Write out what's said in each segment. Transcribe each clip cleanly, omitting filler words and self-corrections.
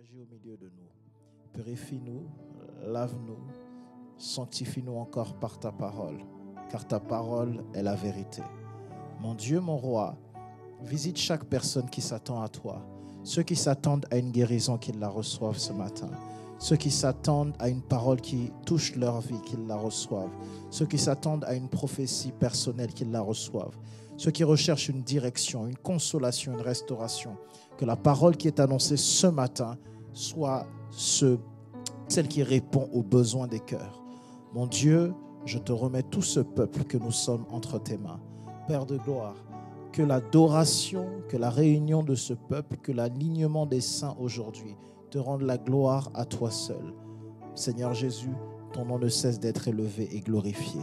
Agis au milieu de nous. Purifie-nous, lave-nous, sanctifie-nous encore par ta parole, car ta parole est la vérité. Mon Dieu, mon roi, visite chaque personne qui s'attend à toi. Ceux qui s'attendent à une guérison, qu'ils la reçoivent ce matin. Ceux qui s'attendent à une parole qui touche leur vie, qu'ils la reçoivent. Ceux qui s'attendent à une prophétie personnelle, qu'ils la reçoivent. Ceux qui recherchent une direction, une consolation, une restauration. Que la parole qui est annoncée ce matin soit celle qui répond aux besoins des cœurs. Mon Dieu, je te remets tout ce peuple que nous sommes entre tes mains. Père de gloire, que l'adoration, que la réunion de ce peuple, que l'alignement des saints aujourd'hui te rende la gloire à toi seul. Seigneur Jésus, ton nom ne cesse d'être élevé et glorifié.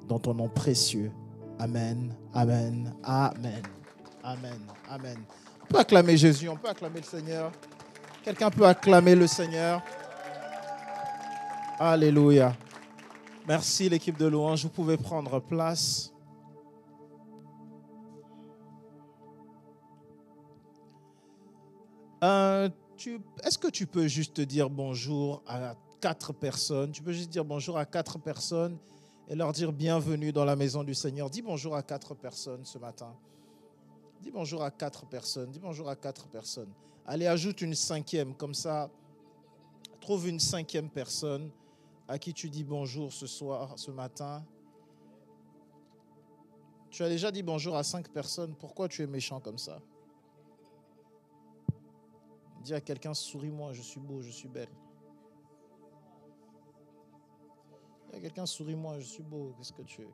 Dans ton nom précieux. Amen, amen, amen, amen, amen. On peut acclamer Jésus, on peut acclamer le Seigneur. Quelqu'un peut acclamer le Seigneur. Alléluia. Merci l'équipe de louange, vous pouvez prendre place. Est-ce que tu peux juste dire bonjour à 4 personnes? Tu peux juste dire bonjour à 4 personnes et leur dire bienvenue dans la maison du Seigneur. Dis bonjour à 4 personnes ce matin. Dis bonjour à 4 personnes. Dis bonjour à 4 personnes. Allez, ajoute une 5e. Comme ça, trouve une 5e personne à qui tu dis bonjour ce soir, ce matin. Tu as déjà dit bonjour à 5 personnes. Pourquoi tu es méchant comme ça? Dis à quelqu'un, souris-moi, je suis beau, je suis belle. Dis à quelqu'un, souris-moi, je suis beau,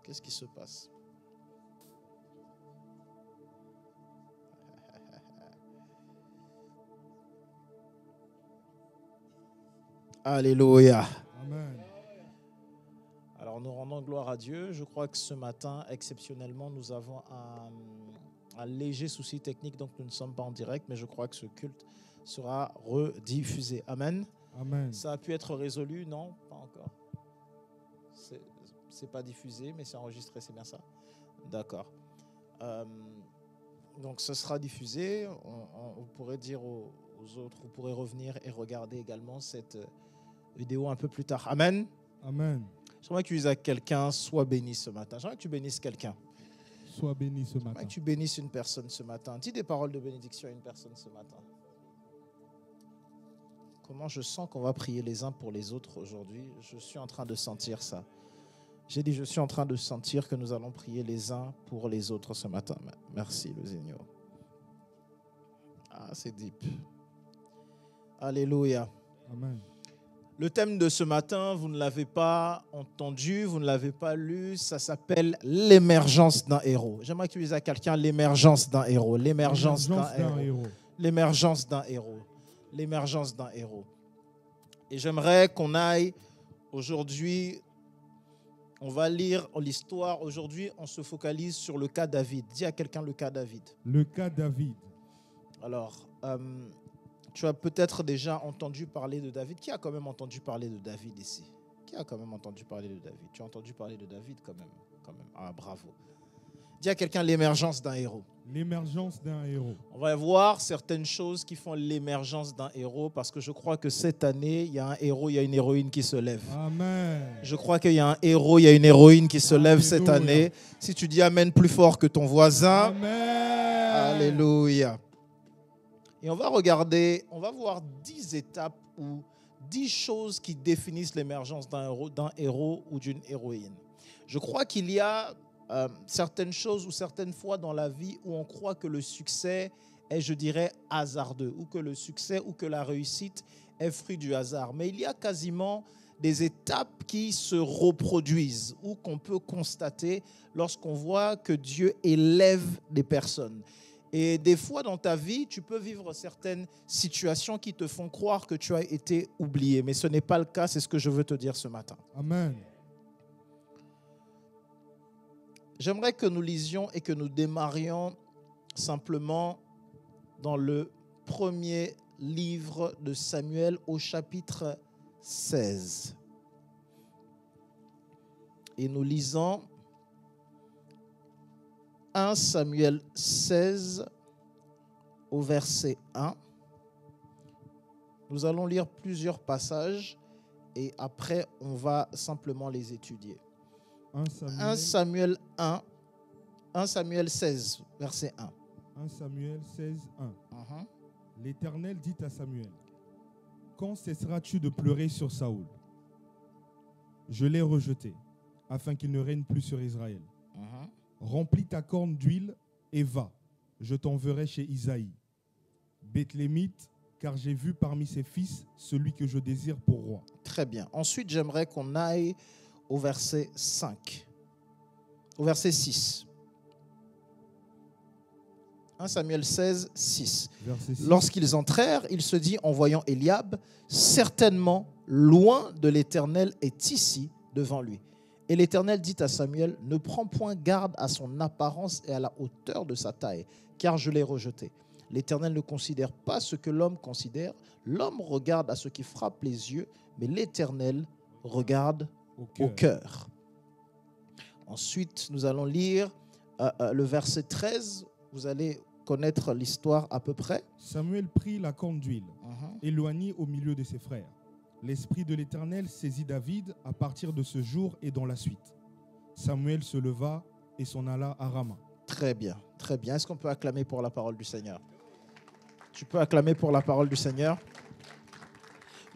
qu'est-ce qui se passe? Alléluia. Amen. Alors nous rendons gloire à Dieu. Je crois que ce matin, exceptionnellement, nous avons un léger souci technique, donc nous ne sommes pas en direct, mais je crois que ce culte sera rediffusé. Amen. Amen. Ça a pu être résolu? Non, pas encore. C'est pas diffusé, mais c'est enregistré, c'est bien ça? D'accord. Donc ce sera diffusé. On pourrait dire aux autres, vous pourrez revenir et regarder également cette vidéo un peu plus tard. Amen. Amen. J'aimerais que tu dises à quelqu'un, sois béni ce matin. J'aimerais que tu bénisses quelqu'un. Sois béni ce matin. J'aimerais que tu bénisses une personne ce matin. Dis des paroles de bénédiction à une personne ce matin. Comment je sens qu'on va prier les uns pour les autres aujourd'hui. Je suis en train de sentir ça. J'ai dit, je suis en train de sentir que nous allons prier les uns pour les autres ce matin. Merci le Seigneur. Ah, c'est deep. Alléluia. Amen. Le thème de ce matin, vous ne l'avez pas entendu, vous ne l'avez pas lu, ça s'appelle l'émergence d'un héros. J'aimerais que tu dises à quelqu'un l'émergence d'un héros, l'émergence d'un héros, l'émergence d'un héros, l'émergence d'un héros. Et j'aimerais qu'on aille aujourd'hui, on va lire l'histoire. Aujourd'hui, on se focalise sur le cas David. Dis à quelqu'un le cas David. Le cas David. Alors, tu as peut-être déjà entendu parler de David. Qui a quand même entendu parler de David ici? Qui a quand même entendu parler de David? Tu as entendu parler de David quand même. Ah, bravo. Dis à quelqu'un l'émergence d'un héros. L'émergence d'un héros. On va voir certaines choses qui font l'émergence d'un héros parce que je crois que cette année, il y a un héros, il y a une héroïne qui se lève. Amen. Je crois qu'il y a un héros, il y a une héroïne qui se lève cette année. Si tu dis Amen plus fort que ton voisin. Amen. Alléluia. Et on va voir 10 étapes ou 10 choses qui définissent l'émergence d'un héros ou d'une héroïne. Je crois qu'il y a certaines choses ou certaines fois dans la vie où on croit que le succès est, je dirais, hasardeux, ou que le succès ou que la réussite est fruit du hasard. Mais il y a quasiment des étapes qui se reproduisent ou qu'on peut constater lorsqu'on voit que Dieu élève des personnes. Et des fois dans ta vie, tu peux vivre certaines situations qui te font croire que tu as été oublié. Mais ce n'est pas le cas, c'est ce que je veux te dire ce matin. Amen. J'aimerais que nous lisions et que nous démarrions simplement dans le premier livre de Samuel au chapitre 16. Et nous lisons 1 Samuel 16 au verset 1. Nous allons lire plusieurs passages et après on va simplement les étudier. 1 Samuel 16, verset 1. 1 Samuel 16, 1. L'Éternel dit à Samuel, quand cesseras-tu de pleurer sur Saoul? Je l'ai rejeté, afin qu'il ne règne plus sur Israël. Remplis ta corne d'huile et va, je t'enverrai chez Isaïe, Bethlémite, car j'ai vu parmi ses fils celui que je désire pour roi. Très bien. Ensuite, j'aimerais qu'on aille au verset 5. Au verset 6. 1 Samuel 16, 6. Lorsqu'ils entrèrent, il se dit en voyant Eliab, certainement loin de l'Éternel est ici devant lui. Et l'Éternel dit à Samuel, ne prends point garde à son apparence et à la hauteur de sa taille, car je l'ai rejeté. L'Éternel ne considère pas ce que l'homme considère. L'homme regarde à ce qui frappe les yeux, mais l'Éternel regarde au cœur. Ensuite, nous allons lire le verset 13. Vous allez connaître l'histoire à peu près. Samuel prit la corne d'huile, éloigné au milieu de ses frères. L'Esprit de l'Éternel saisit David à partir de ce jour et dans la suite. Samuel se leva et s'en alla à Rama. Très bien, très bien. Est-ce qu'on peut acclamer pour la parole du Seigneur? Tu peux acclamer pour la parole du Seigneur?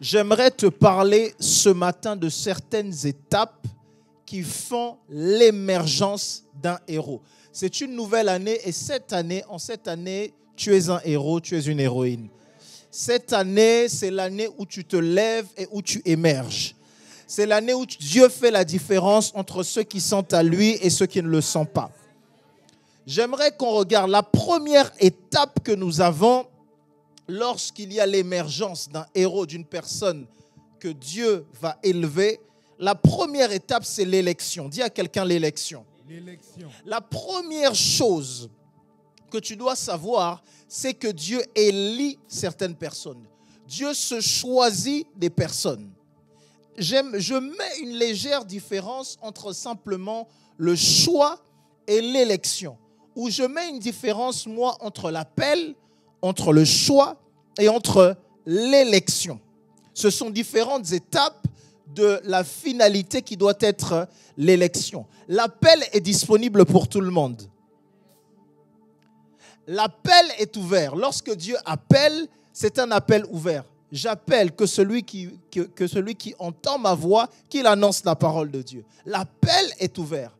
J'aimerais te parler ce matin de certaines étapes qui font l'émergence d'un héros. C'est une nouvelle année et en cette année, tu es un héros, tu es une héroïne. Cette année, c'est l'année où tu te lèves et où tu émerges. C'est l'année où Dieu fait la différence entre ceux qui sont à lui et ceux qui ne le sont pas. J'aimerais qu'on regarde la première étape que nous avons lorsqu'il y a l'émergence d'un héros, d'une personne que Dieu va élever. La première étape, c'est l'élection. Dis à quelqu'un l'élection. La première chose que tu dois savoir, c'est que Dieu élit certaines personnes. Dieu se choisit des personnes. Je mets une légère différence entre simplement le choix et l'élection. Ou je mets une différence, moi, entre l'appel, entre le choix et entre l'élection. Ce sont différentes étapes de la finalité qui doit être l'élection. L'appel est disponible pour tout le monde. L'appel est ouvert. Lorsque Dieu appelle, c'est un appel ouvert. J'appelle que celui qui entend ma voix, qu'il annonce la parole de Dieu. L'appel est ouvert.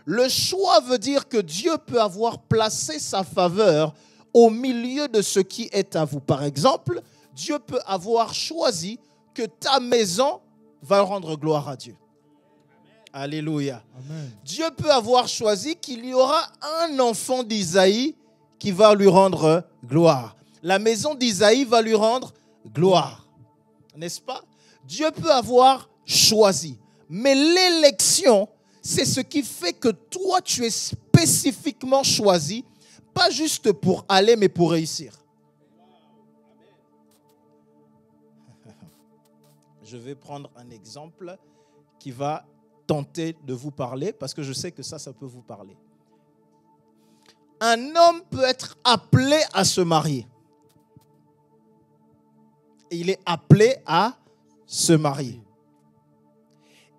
Le choix veut dire que Dieu peut avoir placé sa faveur au milieu de ce qui est à vous. Par exemple, Dieu peut avoir choisi que ta maison va rendre gloire à Dieu. Alléluia. Amen. Dieu peut avoir choisi qu'il y aura un enfant d'Isaïe qui va lui rendre gloire. La maison d'Isaïe va lui rendre gloire. N'est-ce pas? Dieu peut avoir choisi. Mais l'élection, c'est ce qui fait que toi, tu es spécifiquement choisi, pas juste pour aller, mais pour réussir. Je vais prendre un exemple qui va tenter de vous parler, parce que je sais que ça peut vous parler. Un homme peut être appelé à se marier. Il est appelé à se marier.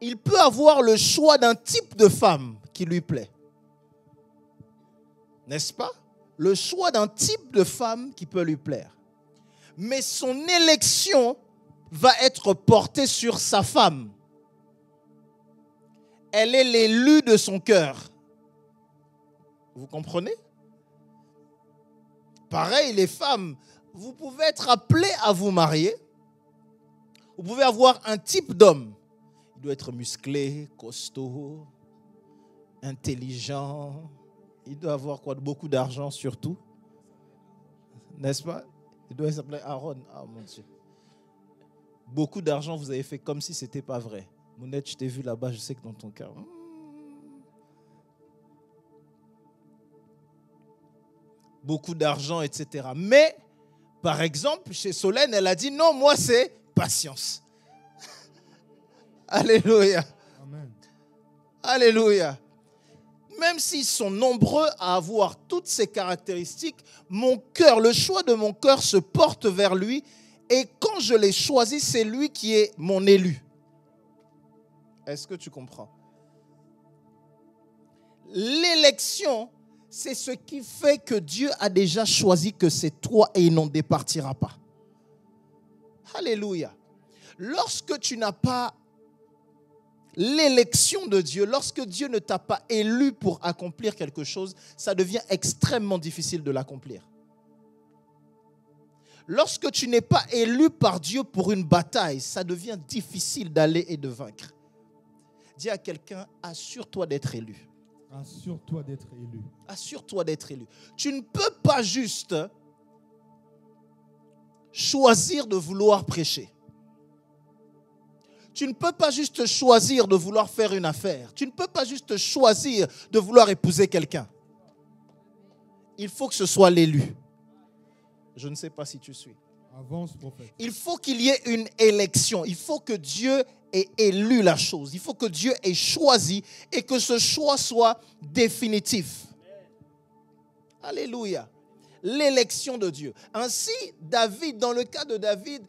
Il peut avoir le choix d'un type de femme qui lui plaît. N'est-ce pas? Le choix d'un type de femme qui peut lui plaire. Mais son élection va être portée sur sa femme. Elle est l'élue de son cœur. Vous comprenez? Pareil, les femmes, vous pouvez être appelées à vous marier. Vous pouvez avoir un type d'homme. Il doit être musclé, costaud, intelligent. Il doit avoir beaucoup d'argent surtout. N'est-ce pas? Il doit s'appeler Aaron. Ah mon Dieu. Beaucoup d'argent, vous avez fait comme si ce n'était pas vrai. Mounette, je t'ai vu là-bas, je sais que dans ton cœur. Beaucoup d'argent, etc. Mais, par exemple, chez Solène, elle a dit non, moi c'est patience. Alléluia. Amen. Alléluia. Même s'ils sont nombreux à avoir toutes ces caractéristiques, mon cœur, le choix de mon cœur se porte vers lui. Et quand je l'ai choisi, c'est lui qui est mon élu. Est-ce que tu comprends? L'élection, c'est ce qui fait que Dieu a déjà choisi que c'est toi et il n'en départira pas. Alléluia. Lorsque tu n'as pas l'élection de Dieu, lorsque Dieu ne t'a pas élu pour accomplir quelque chose, ça devient extrêmement difficile de l'accomplir. Lorsque tu n'es pas élu par Dieu pour une bataille, ça devient difficile d'aller et de vaincre. Dis à quelqu'un, assure-toi d'être élu. Assure-toi d'être élu. Assure-toi d'être élu. Tu ne peux pas juste choisir de vouloir prêcher. Tu ne peux pas juste choisir de vouloir faire une affaire. Tu ne peux pas juste choisir de vouloir épouser quelqu'un. Il faut que ce soit l'élu. Je ne sais pas si tu suis. Avance, prophète. Il faut qu'il y ait une élection. Il faut que Dieu ait élu la chose. Il faut que Dieu ait choisi et que ce choix soit définitif. Alléluia. L'élection de Dieu. Ainsi, David, dans le cas de David,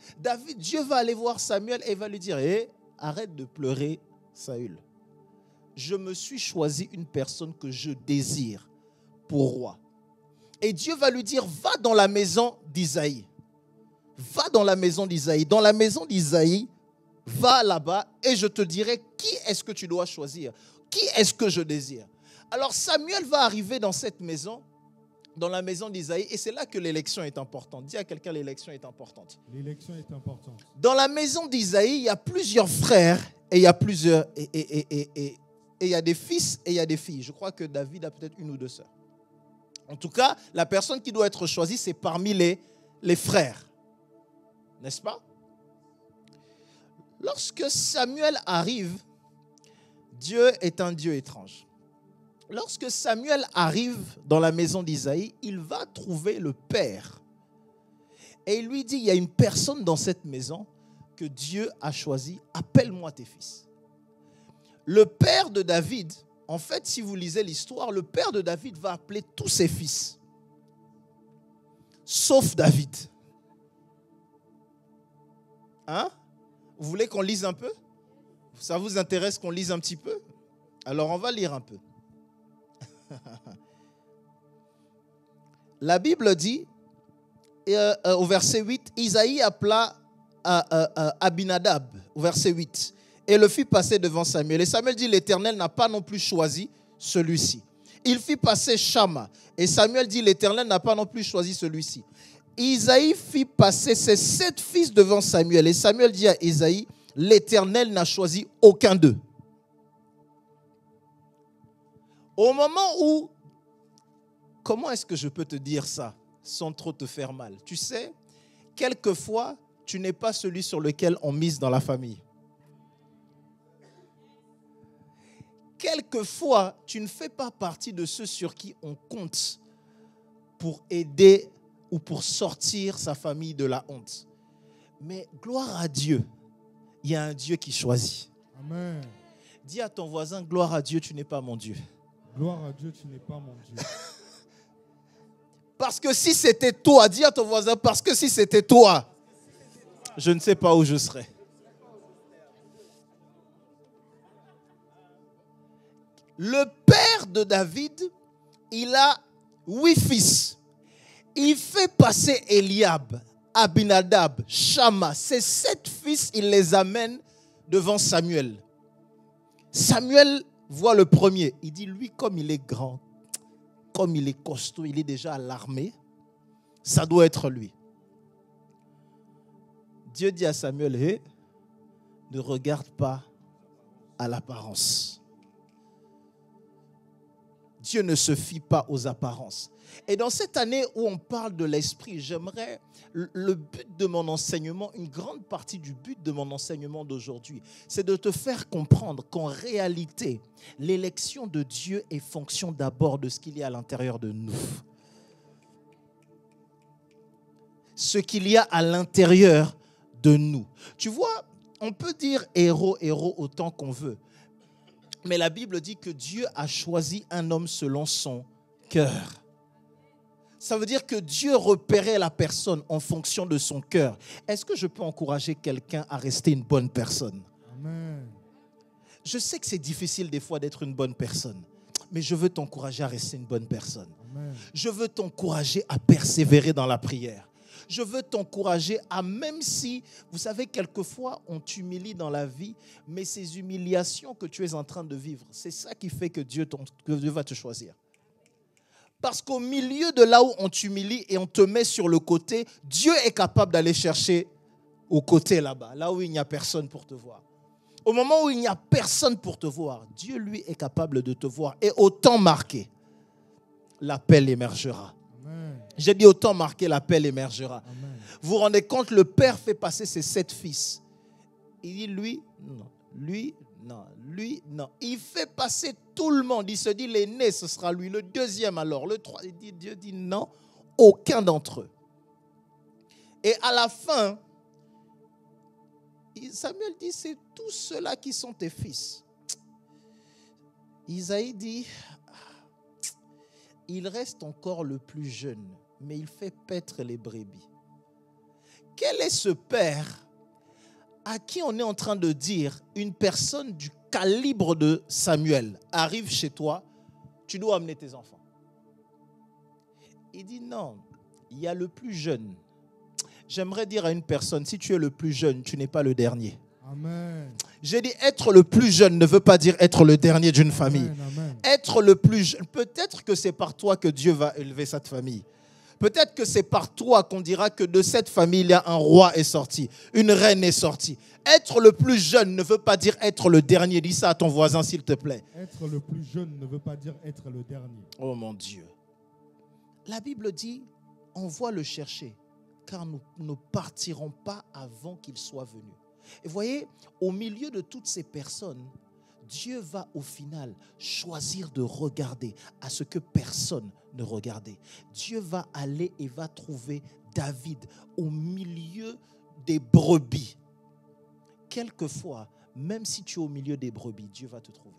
Dieu va aller voir Samuel et va lui dire, arrête de pleurer, Saül. Je me suis choisi une personne que je désire pour roi. Et Dieu va lui dire, va dans la maison d'Isaïe. Va dans la maison d'Isaïe. Dans la maison d'Isaïe, va là-bas et je te dirai qui est-ce que tu dois choisir. Qui est-ce que je désire. Alors Samuel va arriver dans cette maison, dans la maison d'Isaïe, et c'est là que l'élection est importante. Dis à quelqu'un, l'élection est importante. L'élection est importante. Dans la maison d'Isaïe, il y a plusieurs frères et il y a plusieurs et il y a des fils et il y a des filles. Je crois que David a peut-être une ou deux sœurs. En tout cas, la personne qui doit être choisie, c'est parmi les frères. N'est-ce pas? Lorsque Samuel arrive, Dieu est un Dieu étrange. Lorsque Samuel arrive dans la maison d'Isaïe, il va trouver le père. Et il lui dit, il y a une personne dans cette maison que Dieu a choisie, appelle-moi tes fils. Le père de David, en fait, si vous lisez l'histoire, le père de David va appeler tous ses fils, sauf David. Hein? Vous voulez qu'on lise un peu? Ça vous intéresse qu'on lise un petit peu? Alors on va lire un peu. La Bible dit, au verset 8, Isaïe appela Abinadab, au verset 8, et le fit passer devant Samuel. Et Samuel dit, l'Éternel n'a pas non plus choisi celui-ci. Il fit passer Shama, et Samuel dit, l'Éternel n'a pas non plus choisi celui-ci. Isaïe fit passer ses 7 fils devant Samuel, et Samuel dit à Isaïe, l'Éternel n'a choisi aucun d'eux. Au moment où, comment est-ce que je peux te dire ça sans trop te faire mal? Tu sais, quelquefois, tu n'es pas celui sur lequel on mise dans la famille. Quelquefois, tu ne fais pas partie de ceux sur qui on compte pour aider ou pour sortir sa famille de la honte. Mais gloire à Dieu, il y a un Dieu qui choisit. Amen. Dis à ton voisin, gloire à Dieu, tu n'es pas mon Dieu. Gloire à Dieu, tu n'es pas mon Dieu. Parce que si c'était toi, dis à ton voisin, parce que si c'était toi, je ne sais pas où je serais. Le père de David, il a 8 fils. Il fait passer Eliab, Abinadab, Shama. Ces 7 fils, il les amène devant Samuel. Samuel voit le premier. Il dit, lui, comme il est grand, comme il est costaud, il est déjà à l'armée, ça doit être lui. Dieu dit à Samuel, hey, ne regarde pas à l'apparence. Dieu ne se fie pas aux apparences. Et dans cette année où on parle de l'esprit, j'aimerais, le but de mon enseignement, une grande partie du but de mon enseignement d'aujourd'hui, c'est de te faire comprendre qu'en réalité, l'élection de Dieu est fonction d'abord de ce qu'il y a à l'intérieur de nous. Ce qu'il y a à l'intérieur de nous. Tu vois, on peut dire héros autant qu'on veut. Mais la Bible dit que Dieu a choisi un homme selon son cœur. Ça veut dire que Dieu repérait la personne en fonction de son cœur. Est-ce que je peux encourager quelqu'un à rester une bonne personne? Amen. Je sais que c'est difficile des fois d'être une bonne personne, mais je veux t'encourager à rester une bonne personne. Amen. Je veux t'encourager à persévérer dans la prière. Je veux t'encourager à, même si, vous savez, quelquefois, on t'humilie dans la vie, mais ces humiliations que tu es en train de vivre, c'est ça qui fait que Dieu va te choisir. Parce qu'au milieu de là où on t'humilie et on te met sur le côté, Dieu est capable d'aller chercher au côté là-bas, là où il n'y a personne pour te voir. Au moment où il n'y a personne pour te voir, Dieu, lui, est capable de te voir. Et au temps marqué, l'appel émergera. Amen. J'ai dit au temps marqué, l'appel émergera. Amen. Vous vous rendez compte, le père fait passer ses 7 fils. Il dit, lui, non. Lui, non. Lui, non. Il fait passer tout le monde. Il se dit, l'aîné, ce sera lui. Le deuxième, alors. Le troisième, Dieu dit, non, aucun d'entre eux. Et à la fin, Samuel dit, c'est tous ceux-là qui sont tes fils. Isaïe dit, il reste encore le plus jeune, mais il fait paître les brebis. Quel est ce père à qui on est en train de dire, une personne du calibre de Samuel arrive chez toi, tu dois amener tes enfants? Il dit non, il y a le plus jeune. J'aimerais dire à une personne, si tu es le plus jeune, tu n'es pas le dernier. Amen. J'ai dit être le plus jeune ne veut pas dire être le dernier d'une famille. Amen, amen. Être le plus jeune, peut-être que c'est par toi que Dieu va élever cette famille. Peut-être que c'est par toi qu'on dira que de cette famille, il y a un roi est sorti, une reine est sortie. Être le plus jeune ne veut pas dire être le dernier. Dis ça à ton voisin, s'il te plaît. Être le plus jeune ne veut pas dire être le dernier. Oh mon Dieu. La Bible dit, envoie le chercher, car nous ne partirons pas avant qu'il soit venu. Et voyez, au milieu de toutes ces personnes, Dieu va au final choisir de regarder à ce que personne ne regardait. Dieu va aller et va trouver David au milieu des brebis. Quelquefois, même si tu es au milieu des brebis, Dieu va te trouver.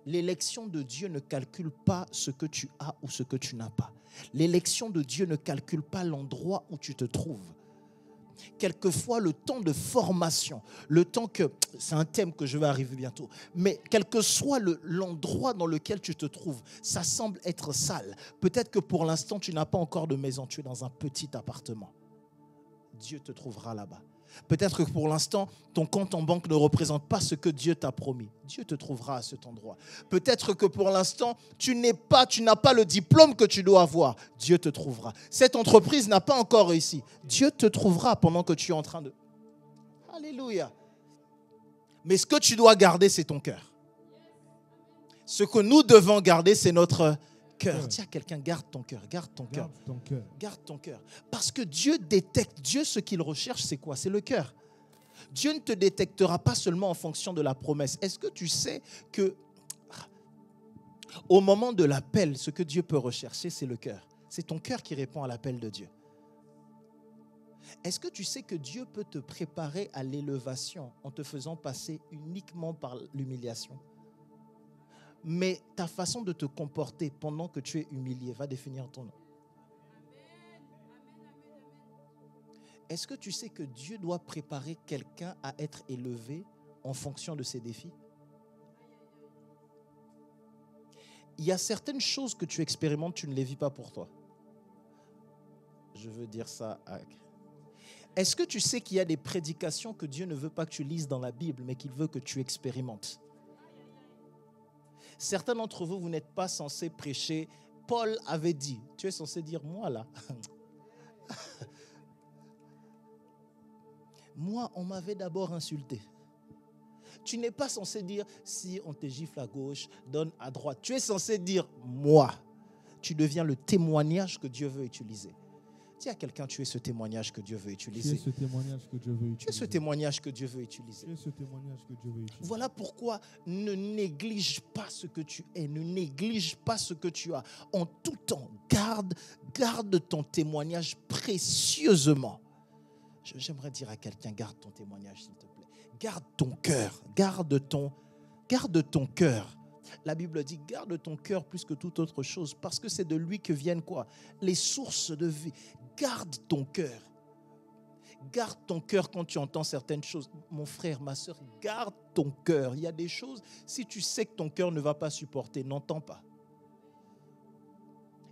L'élection de Dieu ne calcule pas ce que tu as ou ce que tu n'as pas. L'élection de Dieu ne calcule pas l'endroit où tu te trouves. Quelquefois, le temps de formation, le temps que, c'est un thème que je vais arriver bientôt, mais quel que soit l'endroit dans lequel tu te trouves, ça semble être sale. Peut-être que pour l'instant, tu n'as pas encore de maison, tu es dans un petit appartement. Dieu te trouvera là-bas. Peut-être que pour l'instant, ton compte en banque ne représente pas ce que Dieu t'a promis. Dieu te trouvera à cet endroit. Peut-être que pour l'instant, tu n'as pas le diplôme que tu dois avoir. Dieu te trouvera. Cette entreprise n'a pas encore réussi. Dieu te trouvera pendant que tu es en train de... Alléluia. Mais ce que tu dois garder, c'est ton cœur. Ce que nous devons garder, c'est notre cœur. Dis à quelqu'un, garde ton cœur, garde ton cœur. Garde ton cœur. Garde ton cœur. Parce que Dieu détecte. Dieu, ce qu'il recherche, c'est quoi? C'est le cœur. Dieu ne te détectera pas seulement en fonction de la promesse. Est-ce que tu sais que au moment de l'appel, ce que Dieu peut rechercher, c'est le cœur. C'est ton cœur qui répond à l'appel de Dieu. Est-ce que tu sais que Dieu peut te préparer à l'élévation en te faisant passer uniquement par l'humiliation? Mais ta façon de te comporter pendant que tu es humilié va définir ton nom. Est-ce que tu sais que Dieu doit préparer quelqu'un à être élevé en fonction de ses défis? Il y a certaines choses que tu expérimentes, tu ne les vis pas pour toi. Je veux dire ça. Est-ce que tu sais qu'il y a des prédications que Dieu ne veut pas que tu lises dans la Bible, mais qu'il veut que tu expérimentes? Certains d'entre vous, vous n'êtes pas censés prêcher. Paul avait dit, tu es censé dire, moi là, moi on m'avait d'abord insulté. Tu n'es pas censé dire, si on te gifle à gauche, donne à droite. Tu es censé dire, moi. Tu deviens le témoignage que Dieu veut utiliser. Dis à quelqu'un, tu es ce témoignage que Dieu veut utiliser. Tu es ce témoignage que Dieu veut utiliser. Tu es ce témoignage que Dieu veut utiliser. Tu es ce témoignage que Dieu veut utiliser. Voilà pourquoi ne néglige pas ce que tu es, ne néglige pas ce que tu as. En tout temps, garde ton témoignage précieusement. J'aimerais dire à quelqu'un, garde ton témoignage, s'il te plaît. Garde ton cœur, garde ton cœur. La Bible dit, garde ton cœur plus que toute autre chose, parce que c'est de lui que viennent quoi? Les sources de vie. Garde ton cœur. Garde ton cœur quand tu entends certaines choses. Mon frère, ma soeur, garde ton cœur. Il y a des choses, si tu sais que ton cœur ne va pas supporter, n'entends pas.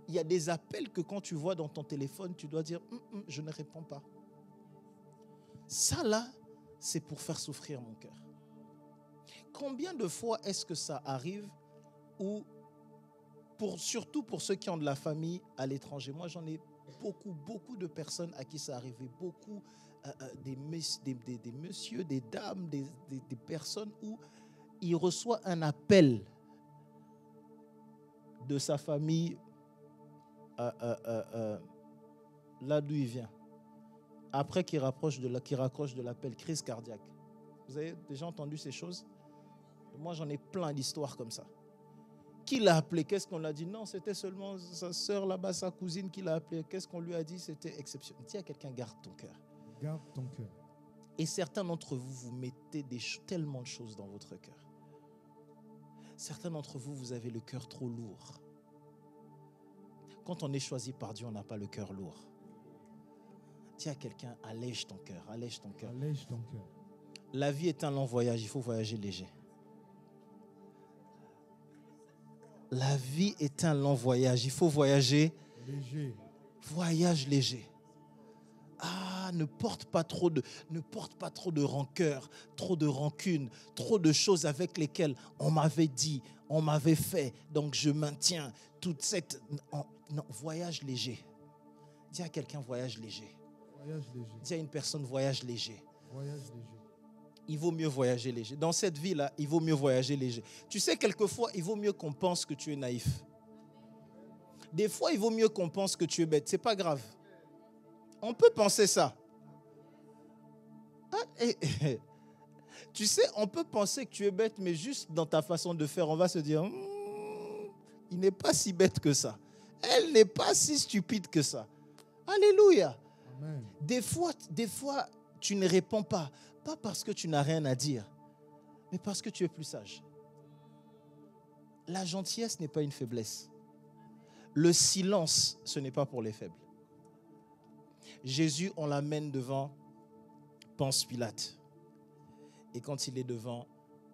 Il y a des appels que quand tu vois dans ton téléphone, tu dois dire, je ne réponds pas. Ça là, c'est pour faire souffrir mon cœur. Combien de fois est-ce que ça arrive ou surtout pour ceux qui ont de la famille à l'étranger? Moi, j'en ai beaucoup de personnes à qui ça arrivé. Beaucoup des messieurs, des dames, des personnes où il reçoit un appel de sa famille là d'où il vient. Après qu'il raccroche de l'appel, crise cardiaque. Vous avez déjà entendu ces choses? Moi, j'en ai plein d'histoires comme ça. Qui l'a appelé? Qu'est-ce qu'on l'a dit? Non, c'était seulement sa soeur là-bas, sa cousine qui l'a appelé. Qu'est-ce qu'on lui a dit? C'était exceptionnel. Dis à quelqu'un, garde ton cœur. Garde ton cœur. Et certains d'entre vous, vous mettez tellement de choses dans votre cœur. Certains d'entre vous, vous avez le cœur trop lourd. Quand on est choisi par Dieu, on n'a pas le cœur lourd. Dis à quelqu'un, allège ton cœur, allège ton cœur. Allège ton cœur. La vie est un long voyage, il faut voyager léger. La vie est un long voyage, il faut voyager léger. Voyage léger. Ne porte pas trop de rancœur, trop de rancune, trop de choses avec lesquelles on m'avait dit, on m'avait fait, donc je maintiens toute cette... Non, voyage léger. Dis à quelqu'un, voyage léger. Voyage léger. Dis à une personne, voyage léger. Voyage léger. Il vaut mieux voyager léger. Dans cette vie-là, il vaut mieux voyager léger. Tu sais, quelquefois, il vaut mieux qu'on pense que tu es naïf. Des fois, il vaut mieux qu'on pense que tu es bête. C'est pas grave. On peut penser ça. Tu sais, on peut penser que tu es bête, mais juste dans ta façon de faire, on va se dire, il n'est pas si bête que ça. Elle n'est pas si stupide que ça. Alléluia. Amen. Des fois, tu ne réponds pas parce que tu n'as rien à dire, mais parce que tu es plus sage. La gentillesse n'est pas une faiblesse. Le silence, ce n'est pas pour les faibles. Jésus, on l'amène devant Ponce Pilate. Et quand il est devant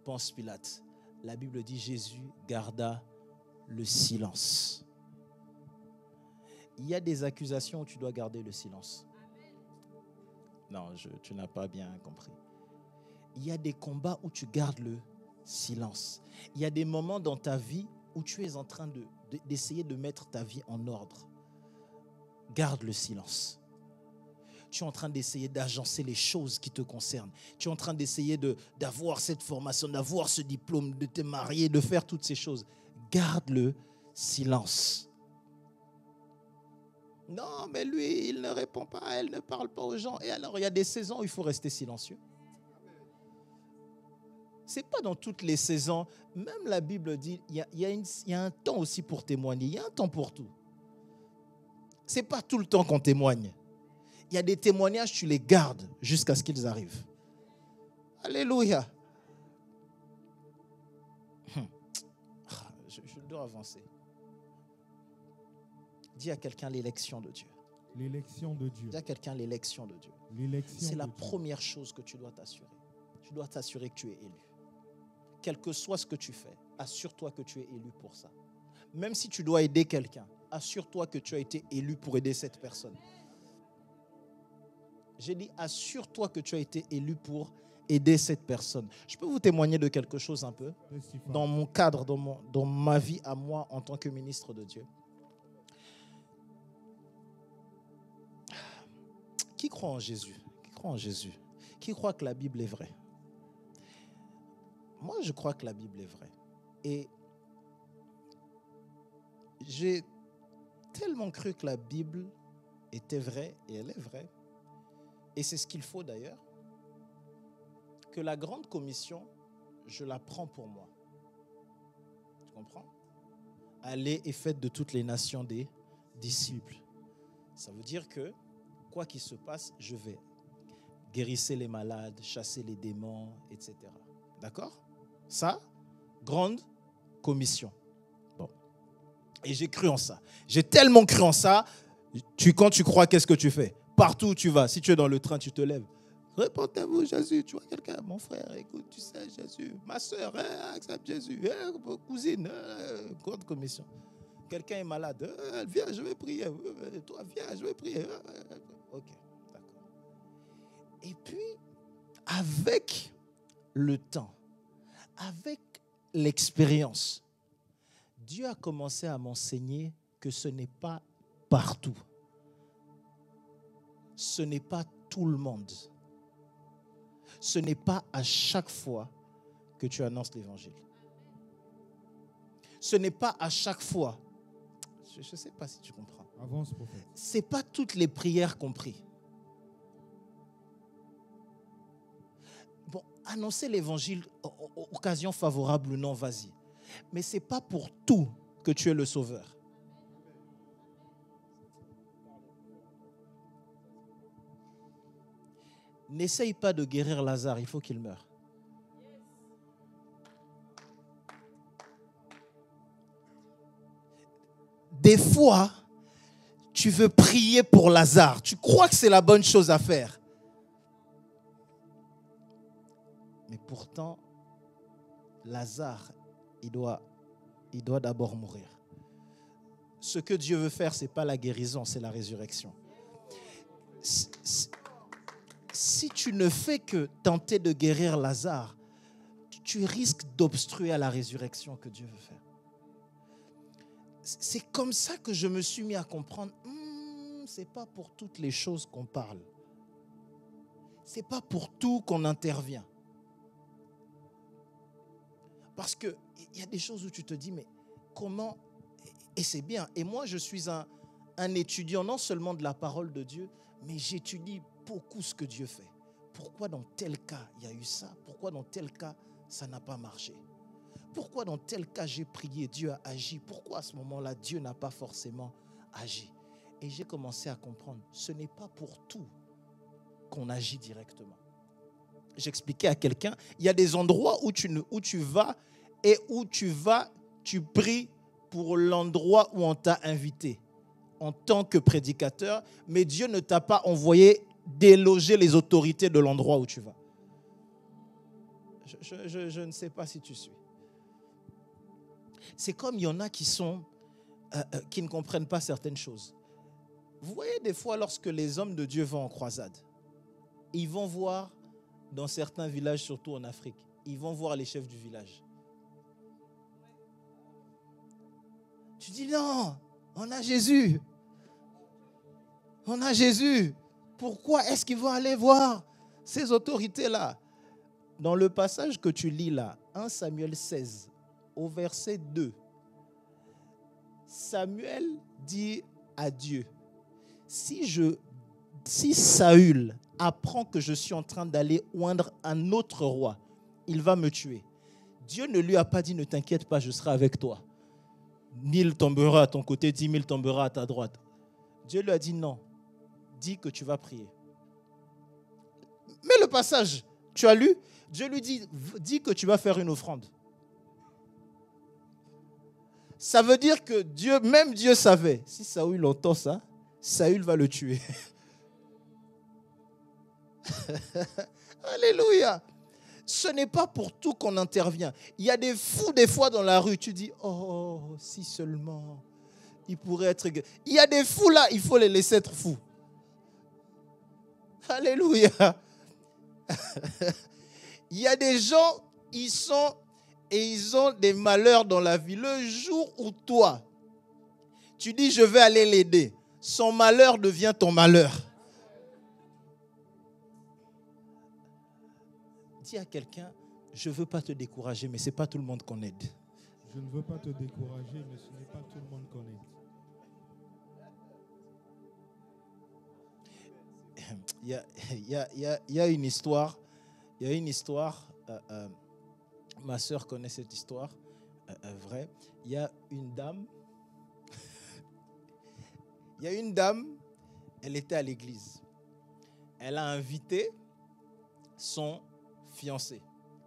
Ponce Pilate, la Bible dit Jésus garda le silence. Il y a des accusations où tu dois garder le silence. Non, tu n'as pas bien compris. Il y a des combats où tu gardes le silence. Il y a des moments dans ta vie où tu es en train d'essayer de mettre ta vie en ordre. Garde le silence. Tu es en train d'essayer d'agencer les choses qui te concernent. Tu es en train d'essayer d'avoir cette formation, d'avoir ce diplôme, de te marier, de faire toutes ces choses. Garde le silence. Non, mais lui, il ne répond pas, elle ne parle pas aux gens. Et alors, il y a des saisons où il faut rester silencieux. Ce n'est pas dans toutes les saisons. Même la Bible dit, il y a un temps aussi pour témoigner. Il y a un temps pour tout. Ce n'est pas tout le temps qu'on témoigne. Il y a des témoignages, tu les gardes jusqu'à ce qu'ils arrivent. Alléluia. Je dois avancer. Dis à quelqu'un l'élection de Dieu. L'élection de Dieu. Dis à quelqu'un l'élection de Dieu. L'élection C'est la de Dieu. première chose que tu dois t'assurer. Tu dois t'assurer que tu es élu. Quel que soit ce que tu fais, assure-toi que tu es élu pour ça. Même si tu dois aider quelqu'un, assure-toi que tu as été élu pour aider cette personne. J'ai dit, assure-toi que tu as été élu pour aider cette personne. Je peux vous témoigner de quelque chose un peu? Dans mon cadre, dans ma vie à moi en tant que ministre de Dieu. Qui croit en Jésus? Qui croit en Jésus? Qui croit que la Bible est vraie? moi, je crois que la Bible est vraie. Et j'ai tellement cru que la Bible était vraie, et elle est vraie, et c'est ce qu'il faut d'ailleurs, que la grande commission, je la prends pour moi. Tu comprends? Allez et faites de toutes les nations des disciples. Ça veut dire que, quoi qu'il se passe, je vais guérissez les malades, chasser les démons, etc. D'accord? Ça, grande commission. Bon. Et j'ai cru en ça. J'ai tellement cru en ça. Quand tu crois, qu'est-ce que tu fais? Partout où tu vas, si tu es dans le train, tu te lèves. Répondez-vous, Jésus. Tu vois quelqu'un, mon frère, écoute, tu sais, Jésus. Ma soeur, accepte Jésus. Cousine, grande commission. Quelqu'un est malade. Viens, je vais prier. Toi, viens, je vais prier. Ok, d'accord. Et puis, avec le temps, avec l'expérience, Dieu a commencé à m'enseigner que ce n'est pas partout. Ce n'est pas tout le monde. Ce n'est pas à chaque fois que tu annonces l'évangile. Ce n'est pas à chaque fois. Je ne sais pas si tu comprends. Avance, prophète. Ce n'est pas toutes les prières compris. Bon, annoncer l'évangile, occasion favorable ou non, vas-y. Mais ce n'est pas pour tout que tu es le sauveur. N'essaye pas de guérir Lazare, il faut qu'il meure. Des fois, tu veux prier pour Lazare. Tu crois que c'est la bonne chose à faire. Mais pourtant, Lazare, il doit d'abord mourir. Ce que Dieu veut faire, ce n'est pas la guérison, c'est la résurrection. Si tu ne fais que tenter de guérir Lazare, tu risques d'obstruer à la résurrection que Dieu veut faire. C'est comme ça que je me suis mis à comprendre, ce n'est pas pour toutes les choses qu'on parle. Ce n'est pas pour tout qu'on intervient. Parce qu'il y a des choses où tu te dis, mais comment? Et c'est bien. Et moi, je suis un étudiant non seulement de la parole de Dieu, mais j'étudie beaucoup ce que Dieu fait. Pourquoi dans tel cas, il y a eu ça? Pourquoi dans tel cas, ça n'a pas marché? Pourquoi dans tel cas, j'ai prié, Dieu a agi? Pourquoi à ce moment-là, Dieu n'a pas forcément agi? Et j'ai commencé à comprendre, ce n'est pas pour tout qu'on agit directement. J'expliquais à quelqu'un, il y a des endroits où tu vas et où tu pries pour l'endroit où on t'a invité en tant que prédicateur, mais Dieu ne t'a pas envoyé déloger les autorités de l'endroit où tu vas. Je ne sais pas si tu suis. C'est comme il y en a qui ne comprennent pas certaines choses. Vous voyez des fois lorsque les hommes de Dieu vont en croisade, ils vont voir dans certains villages, surtout en Afrique, ils vont voir les chefs du village. Tu dis non, on a Jésus. On a Jésus. Pourquoi est-ce qu'ils vont aller voir ces autorités-là? Dans le passage que tu lis là, 1 Samuel 16, au verset 2, Samuel dit à Dieu, si Saül apprend que je suis en train d'aller oindre un autre roi, il va me tuer. Dieu ne lui a pas dit, ne t'inquiète pas, je serai avec toi. 1000 tombera à ton côté, 10 000 tombera à ta droite. Dieu lui a dit non, dis que tu vas prier. Mais le passage, tu as lu, Dieu lui dit, dis que tu vas faire une offrande. Ça veut dire que même Dieu savait, si Saül entend ça, Saül va le tuer. Alléluia. Ce n'est pas pour tout qu'on intervient. Il y a des fous des fois dans la rue. Tu dis, oh, si seulement, il pourrait être... Il y a des fous là, il faut les laisser être fous. Alléluia. Il y a des gens, ils ont des malheurs dans la vie. Le jour où toi, tu dis, je vais aller l'aider, son malheur devient ton malheur. Dis à quelqu'un, Je ne veux pas te décourager, mais ce n'est pas tout le monde qu'on aide. Je ne veux pas te décourager, mais ce n'est pas tout le monde qu'on aide. Il y a une histoire. Ma sœur connaît cette histoire, vraie. Il y a une dame, elle était à l'église. Elle a invité son fiancé,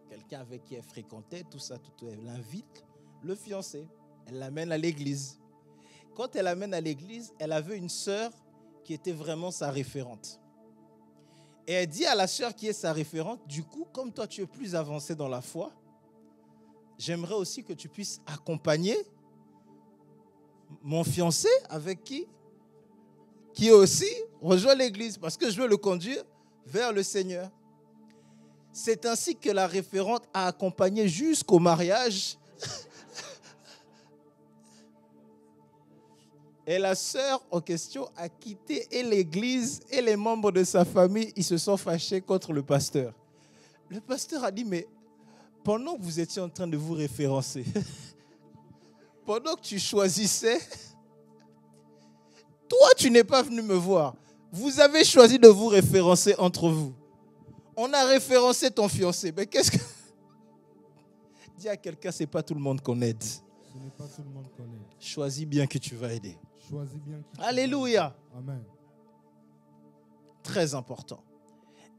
quelqu'un avec qui elle fréquentait, tout ça. Elle invite le fiancé. Elle l'amène à l'église. Quand elle l'amène à l'église, elle avait une sœur qui était vraiment sa référente. Et elle dit à la sœur qui est sa référente, du coup, comme toi tu es plus avancé dans la foi, j'aimerais aussi que tu puisses accompagner mon fiancé avec qui aussi rejoint l'église, parce que je veux le conduire vers le Seigneur. C'est ainsi que la référente a accompagné jusqu'au mariage. Et la sœur en question a quitté et l'église et les membres de sa famille, ils se sont fâchés contre le pasteur. Le pasteur a dit, mais pendant que vous étiez en train de vous référencer, pendant que tu choisissais, toi tu n'es pas venu me voir. Vous avez choisi de vous référencer entre vous. On a référencé ton fiancé. Mais qu'est-ce que... Dis à quelqu'un, ce n'est pas tout le monde qu'on aide. Ce n'est pas tout le monde qu'on aide. Choisis bien qui tu vas aider. Choisis bien qui Alléluia. Amen. Très important.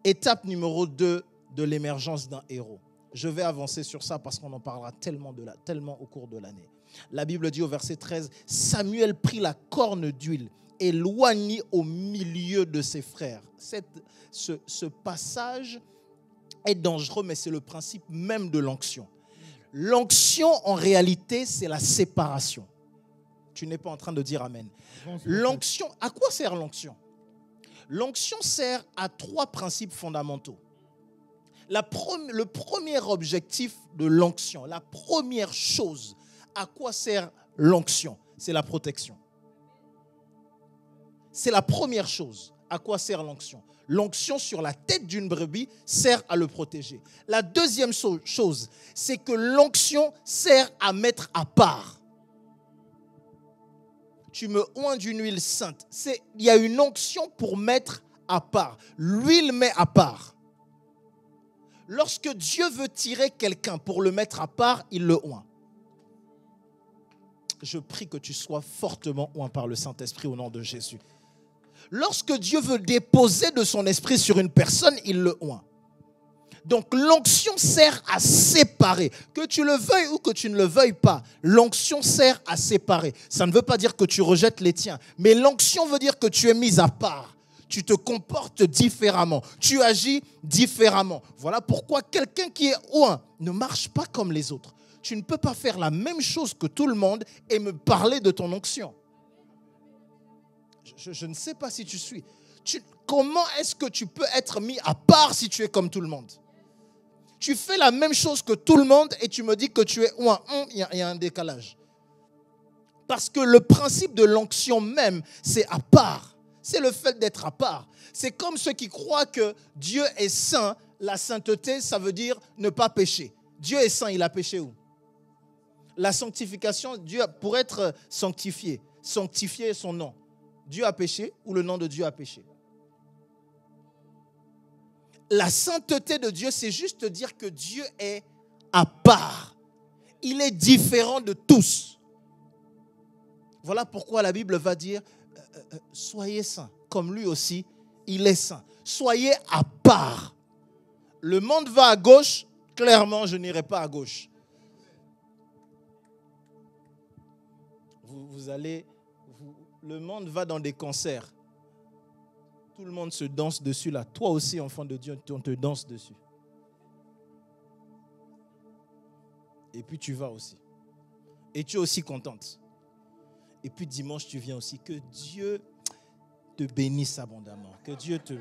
Étape numéro 2 de l'émergence d'un héros. Je vais avancer sur ça parce qu'on en parlera tellement au cours de l'année. La Bible dit au verset 13, Samuel prit la corne d'huile et l'oignit au milieu de ses frères. Ce passage est dangereux, mais c'est le principe même de l'onction. L'onction, en réalité, c'est la séparation. Tu n'es pas en train de dire amen. L'onction, à quoi sert l'onction? L'onction sert à 3 principes fondamentaux. Le premier objectif de l'onction, la première chose, à quoi sert l'onction? C'est la protection. C'est la première chose. À quoi sert l'onction? L'onction sur la tête d'une brebis sert à le protéger. La deuxième chose, c'est que l'onction sert à mettre à part. Tu me oins d'une huile sainte. Il y a une onction pour mettre à part. L'huile met à part. Lorsque Dieu veut tirer quelqu'un pour le mettre à part, il le oint. Je prie que tu sois fortement oint par le Saint-Esprit au nom de Jésus. Lorsque Dieu veut déposer de son esprit sur une personne, il le oint. Donc l'onction sert à séparer. Que tu le veuilles ou que tu ne le veuilles pas, l'onction sert à séparer. Ça ne veut pas dire que tu rejettes les tiens, mais l'onction veut dire que tu es mis à part. Tu te comportes différemment. Tu agis différemment. Voilà pourquoi quelqu'un qui est oint ne marche pas comme les autres. Tu ne peux pas faire la même chose que tout le monde et me parler de ton onction. Je ne sais pas si tu suis. Comment est-ce que tu peux être mis à part si tu es comme tout le monde? Tu fais la même chose que tout le monde et tu me dis que tu es oint. Il y a un décalage. Parce que le principe de l'onction même, c'est à part. C'est le fait d'être à part. C'est comme ceux qui croient que Dieu est saint. La sainteté, ça veut dire ne pas pécher. Dieu est saint, il a péché où? La sanctification, Dieu, pour être sanctifié, sanctifier son nom. Dieu a péché ou le nom de Dieu a péché? La sainteté de Dieu, c'est juste dire que Dieu est à part. Il est différent de tous. Voilà pourquoi la Bible va dire soyez saints, comme lui aussi, il est saint. Soyez à part. Le monde va à gauche, clairement, je n'irai pas à gauche. Le monde va dans des concerts. Tout le monde se danse dessus là. Toi aussi, enfant de Dieu, on te danse dessus. Et puis tu vas aussi. Et tu es aussi contente. Et puis dimanche, tu viens aussi. Que Dieu te bénisse abondamment. Que Dieu te...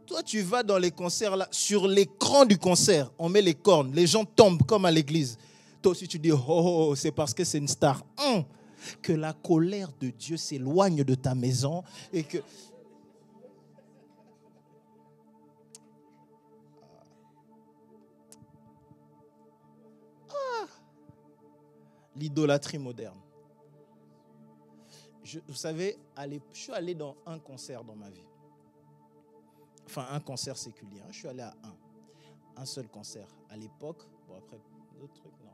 Toi, tu vas dans les concerts là. Sur l'écran du concert, on met les cornes. Les gens tombent comme à l'église. Toi aussi, tu dis, oh, c'est parce que c'est une star. Que la colère de Dieu s'éloigne de ta maison et que... l'idolâtrie moderne. Vous savez, je suis allé dans un concert dans ma vie. Enfin, un concert séculier. Je suis allé à un seul concert. À l'époque, bon après, d'autres trucs, non.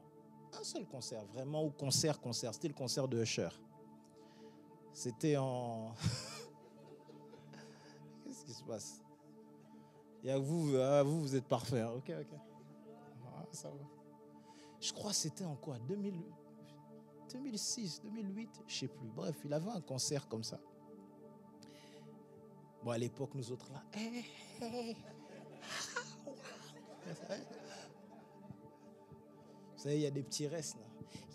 Un seul concert, vraiment, ou concert. C'était le concert de Usher. C'était en... Qu'est-ce qui se passe? Il y a vous êtes parfait. Hein? Ok. Ah, ça va. Je crois que c'était en quoi? 2006, 2008, je ne sais plus. Bref, il avait un concert comme ça. Bon, à l'époque, nous autres là. Vous savez, il y a des petits restes là.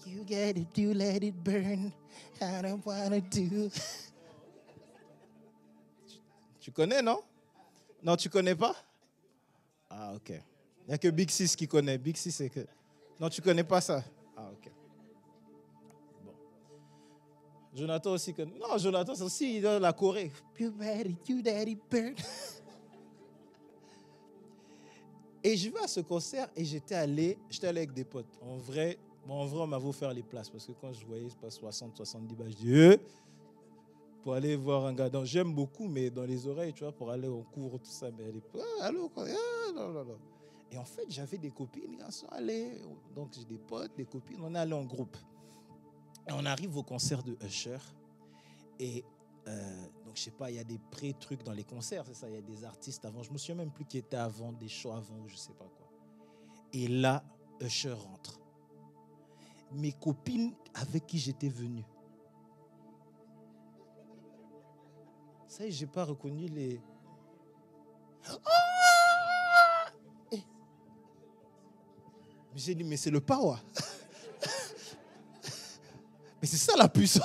You get it, you let it burn. I don't wanna do. Tu connais, non? Non, tu connais pas? Ah, ok. Il n'y a que Big Sis qui connaît. Big Sis, c'est que... Non, tu connais pas ça? Ah, ok. Bon. Jonathan aussi connaît. Non, Jonathan, c'est aussi dans la Corée. You let it burn. Et je vais à ce concert et j'étais allé avec des potes. En vrai, on m'avait offert les places parce que quand je voyais, c'est pas 60, 70 balles, je dis, pour aller voir un gars. Donc, j'aime beaucoup, mais dans les oreilles, tu vois, pour aller au cours, tout ça. Mais allô, quoi. Non. Et en fait, j'avais des copines, ils sont allés. Donc, j'ai des potes, des copines, on est allés en groupe. Et on arrive au concert de Usher. Et donc, je sais pas, il y a des pré-trucs dans les concerts, c'est ça, il y a des artistes avant. Je me souviens même plus qui était avant, des shows avant, ou je sais pas quoi. Et là, Usher rentre. Mes copines avec qui j'étais venu. Ça y est, j'ai pas reconnu les... Ah! J'ai dit, mais c'est le power. Mais c'est ça la puissance.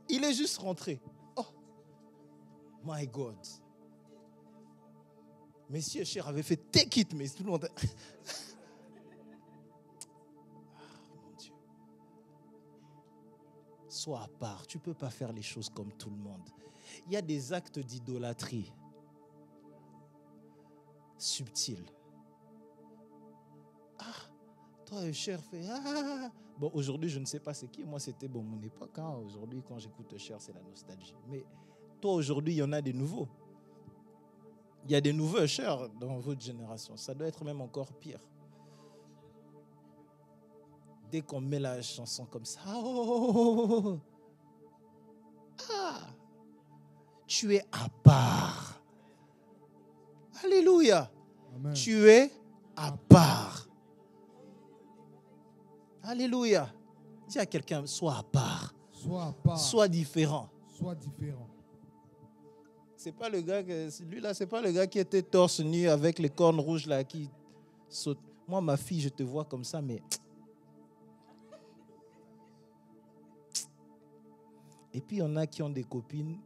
Il est juste rentré. Oh, my God. Monsieur Cher avait fait take it, mais tout le monde... Mon Dieu. Sois à part. Tu ne peux pas faire les choses comme tout le monde. Il y a des actes d'idolâtrie subtils. Ah, toi, Cher fait... Ah. Bon, aujourd'hui, je ne sais pas c'est qui. Moi, c'était mon époque. Hein. Aujourd'hui, quand j'écoute Cher, c'est la nostalgie. Mais toi, aujourd'hui, il y en a des nouveaux. Il y a des nouveaux Usher dans votre génération. Ça doit être même encore pire. Dès qu'on met la chanson comme ça, tu es à part. Alléluia. Amen. Tu es à part. Alléluia. Dis à quelqu'un, sois à part. Sois à part. Sois différent. Sois différent. C'est pas le gars lui-là, c'est pas le gars qui était torse nu avec les cornes rouges là qui saute. Moi, ma fille, je te vois comme ça, mais... Et puis, il y en a qui ont des copines.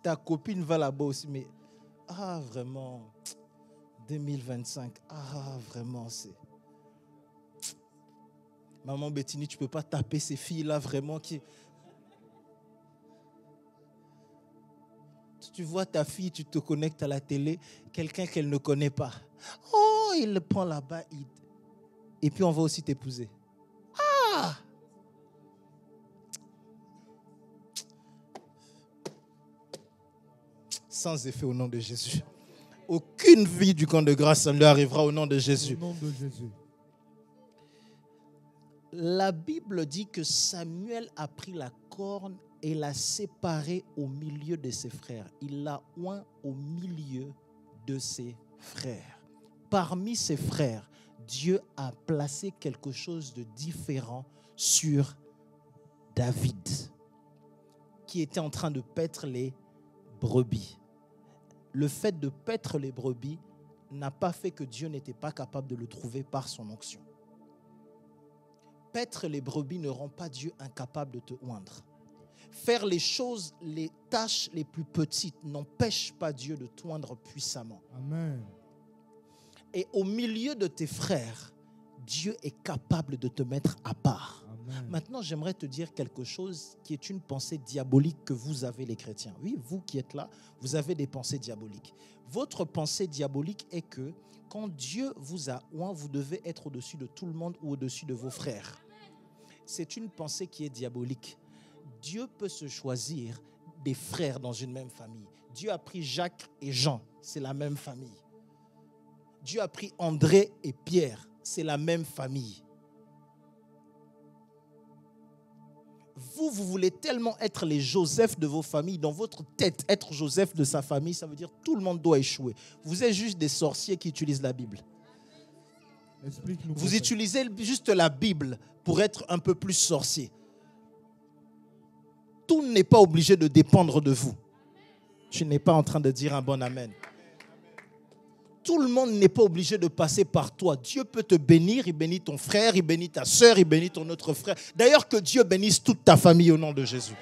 Ta copine va là-bas aussi, mais... Ah, vraiment, 2025, vraiment, c'est... Maman Bettini, tu ne peux pas taper ces filles-là, vraiment, qui... Tu vois ta fille, tu te connectes à la télé, quelqu'un qu'elle ne connaît pas. Oh, il le prend là-bas. Et puis, on va aussi t'épouser. Ah! Sans effet au nom de Jésus. Aucune vie du camp de grâce ne lui arrivera au nom de Jésus. Au nom de Jésus. La Bible dit que Samuel a pris la corne et l'a séparé au milieu de ses frères. Il l'a oint au milieu de ses frères. Parmi ses frères, Dieu a placé quelque chose de différent sur David, qui était en train de paître les brebis. Le fait de paître les brebis n'a pas fait que Dieu n'était pas capable de le trouver par son onction. Paître les brebis ne rend pas Dieu incapable de te oindre. Faire les choses, les tâches les plus petites n'empêche pas Dieu de t'oindre puissamment. Amen. Et au milieu de tes frères, Dieu est capable de te mettre à part. Amen. Maintenant, j'aimerais te dire quelque chose qui est une pensée diabolique que vous avez, les chrétiens. Oui, vous qui êtes là, vous avez des pensées diaboliques. Votre pensée diabolique est que quand Dieu vous a oint, vous devez être au-dessus de tout le monde ou au-dessus de vos frères. C'est une pensée qui est diabolique. Dieu peut se choisir des frères dans une même famille. Dieu a pris Jacques et Jean, c'est la même famille. Dieu a pris André et Pierre, c'est la même famille. Vous voulez tellement être les Joseph de vos familles, dans votre tête, être Joseph de sa famille, ça veut dire tout le monde doit échouer. Vous êtes juste des sorciers qui utilisent la Bible. Vous utilisez juste la Bible pour être un peu plus sorcier. Tout n'est pas obligé de dépendre de vous. Tu n'es pas en train de dire un bon amen. Tout le monde n'est pas obligé de passer par toi. Dieu peut te bénir, il bénit ton frère, il bénit ta soeur, il bénit ton autre frère. D'ailleurs, que Dieu bénisse toute ta famille au nom de Jésus.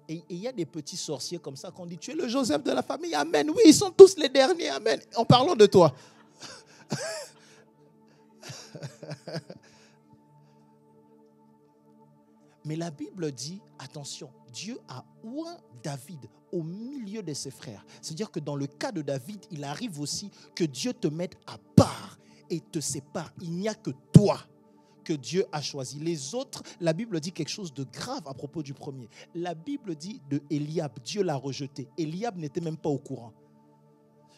Et il y a des petits sorciers comme ça qu'on dit, tu es le Joseph de la famille, amen. Oui, ils sont tous les derniers, amen. En parlant de toi. Mais la Bible dit, attention, Dieu a oint David au milieu de ses frères. C'est-à-dire que dans le cas de David, il arrive aussi que Dieu te mette à part et te sépare. Il n'y a que toi que Dieu a choisi. Les autres, la Bible dit quelque chose de grave à propos du premier. La Bible dit de Eliab, Dieu l'a rejeté. Eliab n'était même pas au courant.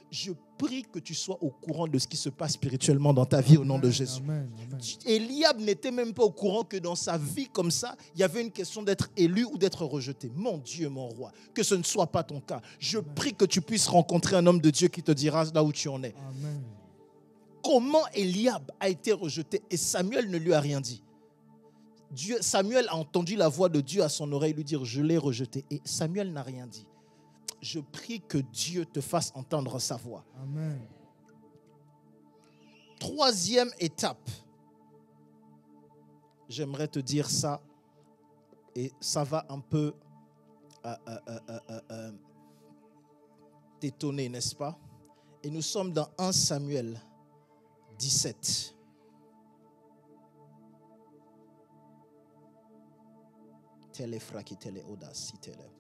Je prie que tu sois au courant de ce qui se passe spirituellement dans ta vie au nom de Jésus. Amen. Eliab n'était même pas au courant que dans sa vie comme ça, il y avait une question d'être élu ou d'être rejeté. Mon Dieu, mon roi, que ce ne soit pas ton cas. Je prie que tu puisses rencontrer un homme de Dieu qui te dira là où tu en es. Amen. Comment Eliab a été rejeté et Samuel ne lui a rien dit. Samuel a entendu la voix de Dieu à son oreille lui dire « Je l'ai rejeté » et Samuel n'a rien dit. Je prie que Dieu te fasse entendre sa voix. Amen. Troisième étape. J'aimerais te dire ça et ça va un peu t'étonner, n'est-ce pas? Et nous sommes dans 1 Samuel 17. Tele fraki tele audace tele.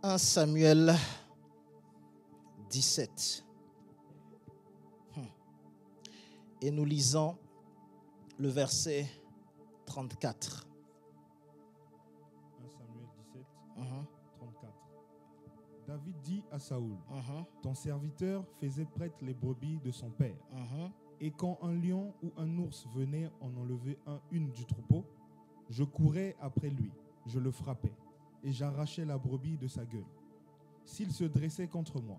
1 Samuel 17. Et nous lisons le verset 34. 1 Samuel 17, 34. David dit à Saoul, ton serviteur faisait prêtre les brebis de son père. Et quand un lion ou un ours venait en enlever une du troupeau, je courais après lui, je le frappais. Et j'arrachais la brebis de sa gueule. S'il se dressait contre moi,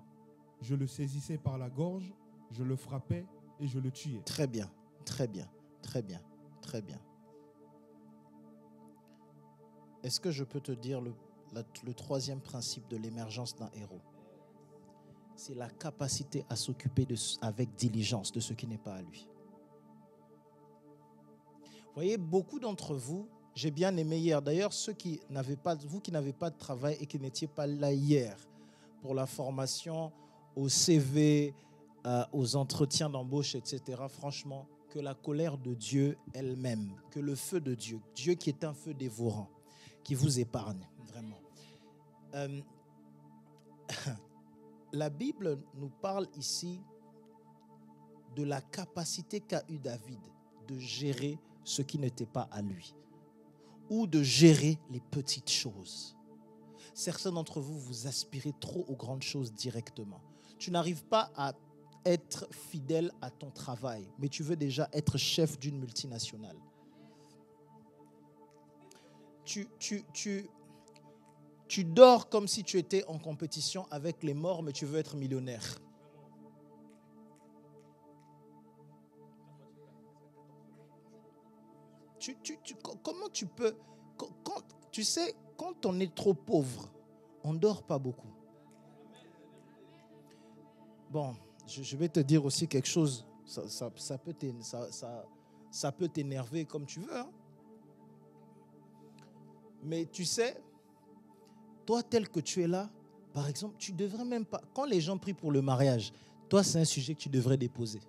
je le saisissais par la gorge, je le frappais et je le tuais. Très bien, très bien, très bien, très bien. Est-ce que je peux te dire le troisième principe de l'émergence d'un héros? C'est la capacité à s'occuper avec diligence de ce qui n'est pas à lui. Vous voyez, beaucoup d'entre vous, j'ai bien aimé hier. D'ailleurs, vous qui n'avez pas de travail et qui n'étiez pas là hier pour la formation, au CV, aux entretiens d'embauche, etc. Franchement, que la colère de Dieu elle-même, que le feu de Dieu, Dieu qui est un feu dévorant, qui vous épargne, vraiment. La Bible nous parle ici de la capacité qu'a eu David de gérer ce qui n'était pas à lui, ou de gérer les petites choses. Certains d'entre vous, vous aspirez trop aux grandes choses directement. Tu n'arrives pas à être fidèle à ton travail, mais tu veux déjà être chef d'une multinationale. Tu dors comme si tu étais en compétition avec les morts, mais tu veux être millionnaire. Comment tu peux... Tu sais, quand on est trop pauvre, on ne dort pas beaucoup. Bon, je vais te dire aussi quelque chose. Ça peut t'énerver comme tu veux. Hein? Mais tu sais, toi tel que tu es là, par exemple, tu devrais même pas... Quand les gens prient pour le mariage, toi, c'est un sujet que tu devrais déposer.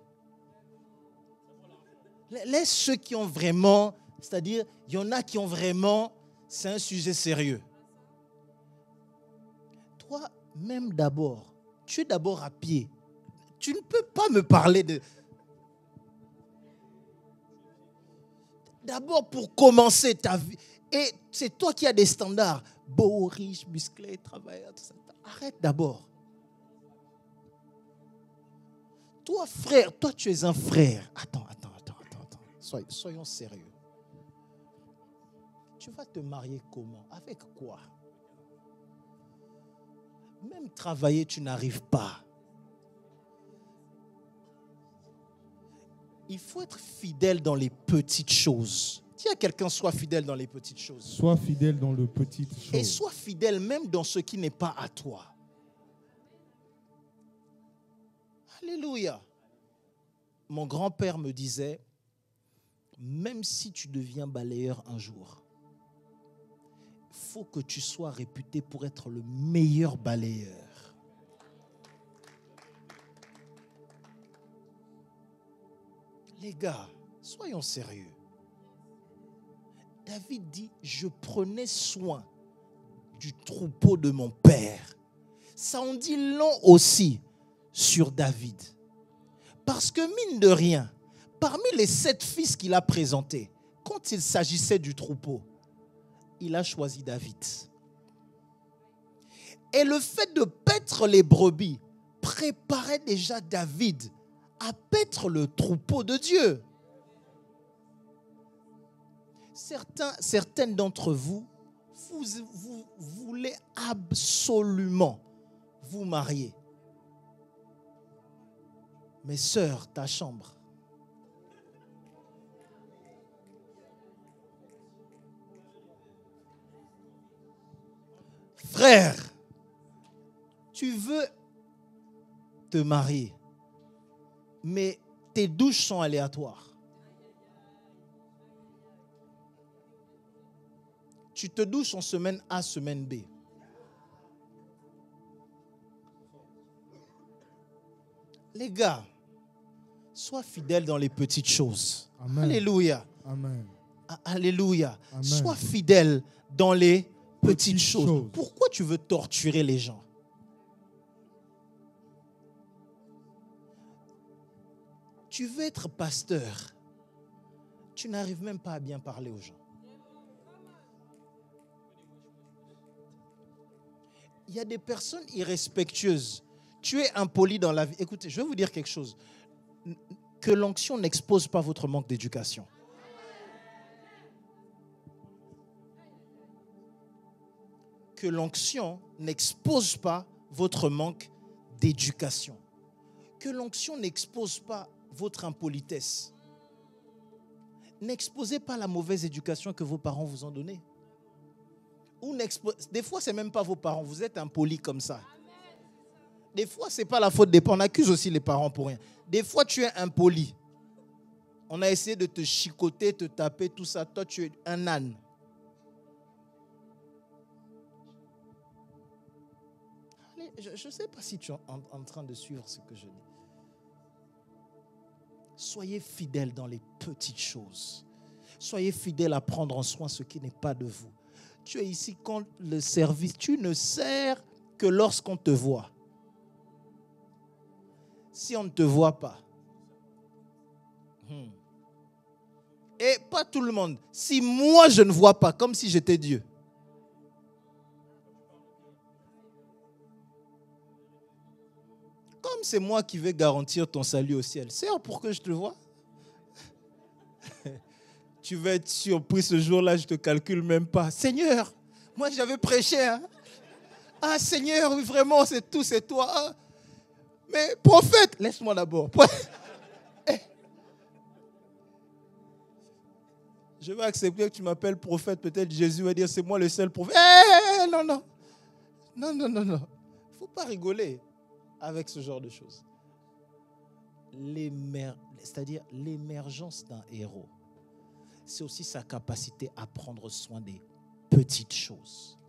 Laisse ceux qui ont vraiment, c'est-à-dire, il y en a qui ont vraiment, c'est un sujet sérieux. Toi, même d'abord, tu es d'abord à pied. Tu ne peux pas me parler de... D'abord, pour commencer ta vie, et c'est toi qui as des standards, beau, riche, musclé, travailleur, tout ça. Arrête d'abord. Toi, frère, toi, tu es un frère. Attends. Soyons sérieux. Tu vas te marier comment? Avec quoi? Même travailler, tu n'arrives pas. Il faut être fidèle dans les petites choses. Dis à quelqu'un, sois fidèle dans les petites choses. Sois fidèle dans les petites choses. Et sois fidèle même dans ce qui n'est pas à toi. Alléluia. Mon grand-père me disait, même si tu deviens balayeur un jour, il faut que tu sois réputé pour être le meilleur balayeur. Les gars, soyons sérieux. David dit, je prenais soin du troupeau de mon père. Ça en dit long aussi sur David. Parce que mine de rien, parmi les 7 fils qu'il a présentés, quand il s'agissait du troupeau, il a choisi David. Et le fait de paître les brebis préparait déjà David à paître le troupeau de Dieu. Certaines d'entre vous, vous voulez absolument vous marier. Mais sœur, ta chambre. Frère, tu veux te marier, mais tes douches sont aléatoires. Tu te douches en semaine A, semaine B. Les gars, sois fidèles dans les petites choses. Amen. Alléluia. Amen. Alléluia. Amen. Sois fidèle dans les petites choses. Pourquoi tu veux torturer les gens? Tu veux être pasteur. Tu n'arrives même pas à bien parler aux gens. Il y a des personnes irrespectueuses. Tu es impoli dans la vie. Écoutez, je vais vous dire quelque chose. Que l'onction n'expose pas votre manque d'éducation. Que l'onction n'expose pas votre manque d'éducation. Que l'onction n'expose pas votre impolitesse. N'exposez pas la mauvaise éducation que vos parents vous ont donnée. Des fois, ce n'est même pas vos parents. Vous êtes impolis comme ça. Des fois, ce n'est pas la faute des parents. On accuse aussi les parents pour rien. Des fois, tu es impoli. On a essayé de te chicoter, te taper, tout ça. Toi, tu es un âne. Allez, je ne sais pas si tu es en train de suivre ce que je dis. Soyez fidèles dans les petites choses. Soyez fidèles à prendre en soin ce qui n'est pas de vous. Tu es ici quand le service, tu ne sers que lorsqu'on te voit. Si on ne te voit pas, et pas tout le monde, si moi je ne vois pas, comme si j'étais Dieu. Comme c'est moi qui vais garantir ton salut au ciel, sers pour que je te vois. Tu vas être surpris ce jour-là, je ne te calcule même pas. Seigneur, moi j'avais prêché. Hein? Ah Seigneur, oui, vraiment, c'est tout, c'est toi. Hein? Mais prophète, laisse-moi d'abord. Je vais accepter que tu m'appelles prophète. Peut-être Jésus va dire, c'est moi le seul prophète. Non. Il ne faut pas rigoler avec ce genre de choses. C'est-à-dire l'émergence d'un héros, c'est aussi sa capacité à prendre soin des petites choses.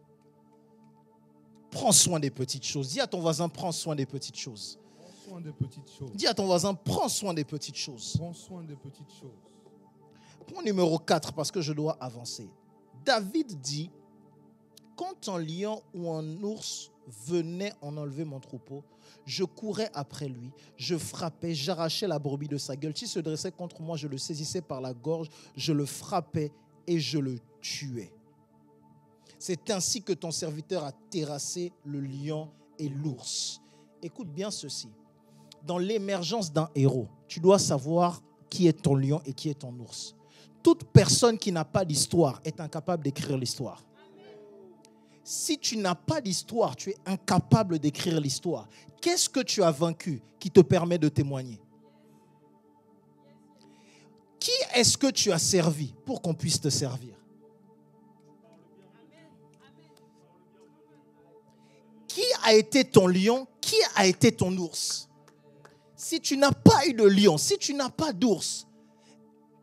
Prends soin des petites choses. Dis à ton voisin, prends soin des petites choses. soin des petites choses. Dis à ton voisin, prends soin des petites choses. Prends soin des petites choses. Point numéro 4, parce que je dois avancer. David dit, quand un lion ou un ours venait en enlever mon troupeau, je courais après lui, je frappais, j'arrachais la brebis de sa gueule. S'il se dressait contre moi, je le saisissais par la gorge, je le frappais et je le tuais. C'est ainsi que ton serviteur a terrassé le lion et l'ours. Écoute bien ceci. Dans l'émergence d'un héros, tu dois savoir qui est ton lion et qui est ton ours. Toute personne qui n'a pas d'histoire est incapable d'écrire l'histoire. Si tu n'as pas d'histoire, tu es incapable d'écrire l'histoire. Qu'est-ce que tu as vaincu qui te permet de témoigner? Qui est-ce que tu as servi pour qu'on puisse te servir? Qui a été ton lion? Qui a été ton ours? Si tu n'as pas eu de lion, si tu n'as pas d'ours,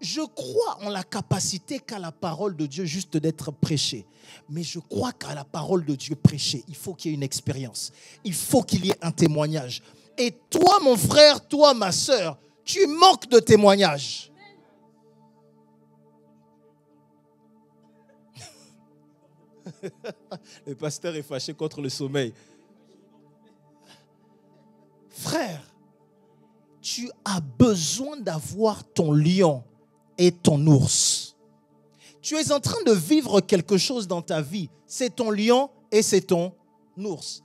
je crois en la capacité qu'a la parole de Dieu juste d'être prêchée. Mais je crois qu'à la parole de Dieu prêchée, il faut qu'il y ait une expérience. Il faut qu'il y ait un témoignage. Et toi, mon frère, toi, ma sœur, tu manques de témoignage. Le pasteur est fâché contre le sommeil. Frère, tu as besoin d'avoir ton lion et ton ours. Tu es en train de vivre quelque chose dans ta vie. C'est ton lion et c'est ton ours.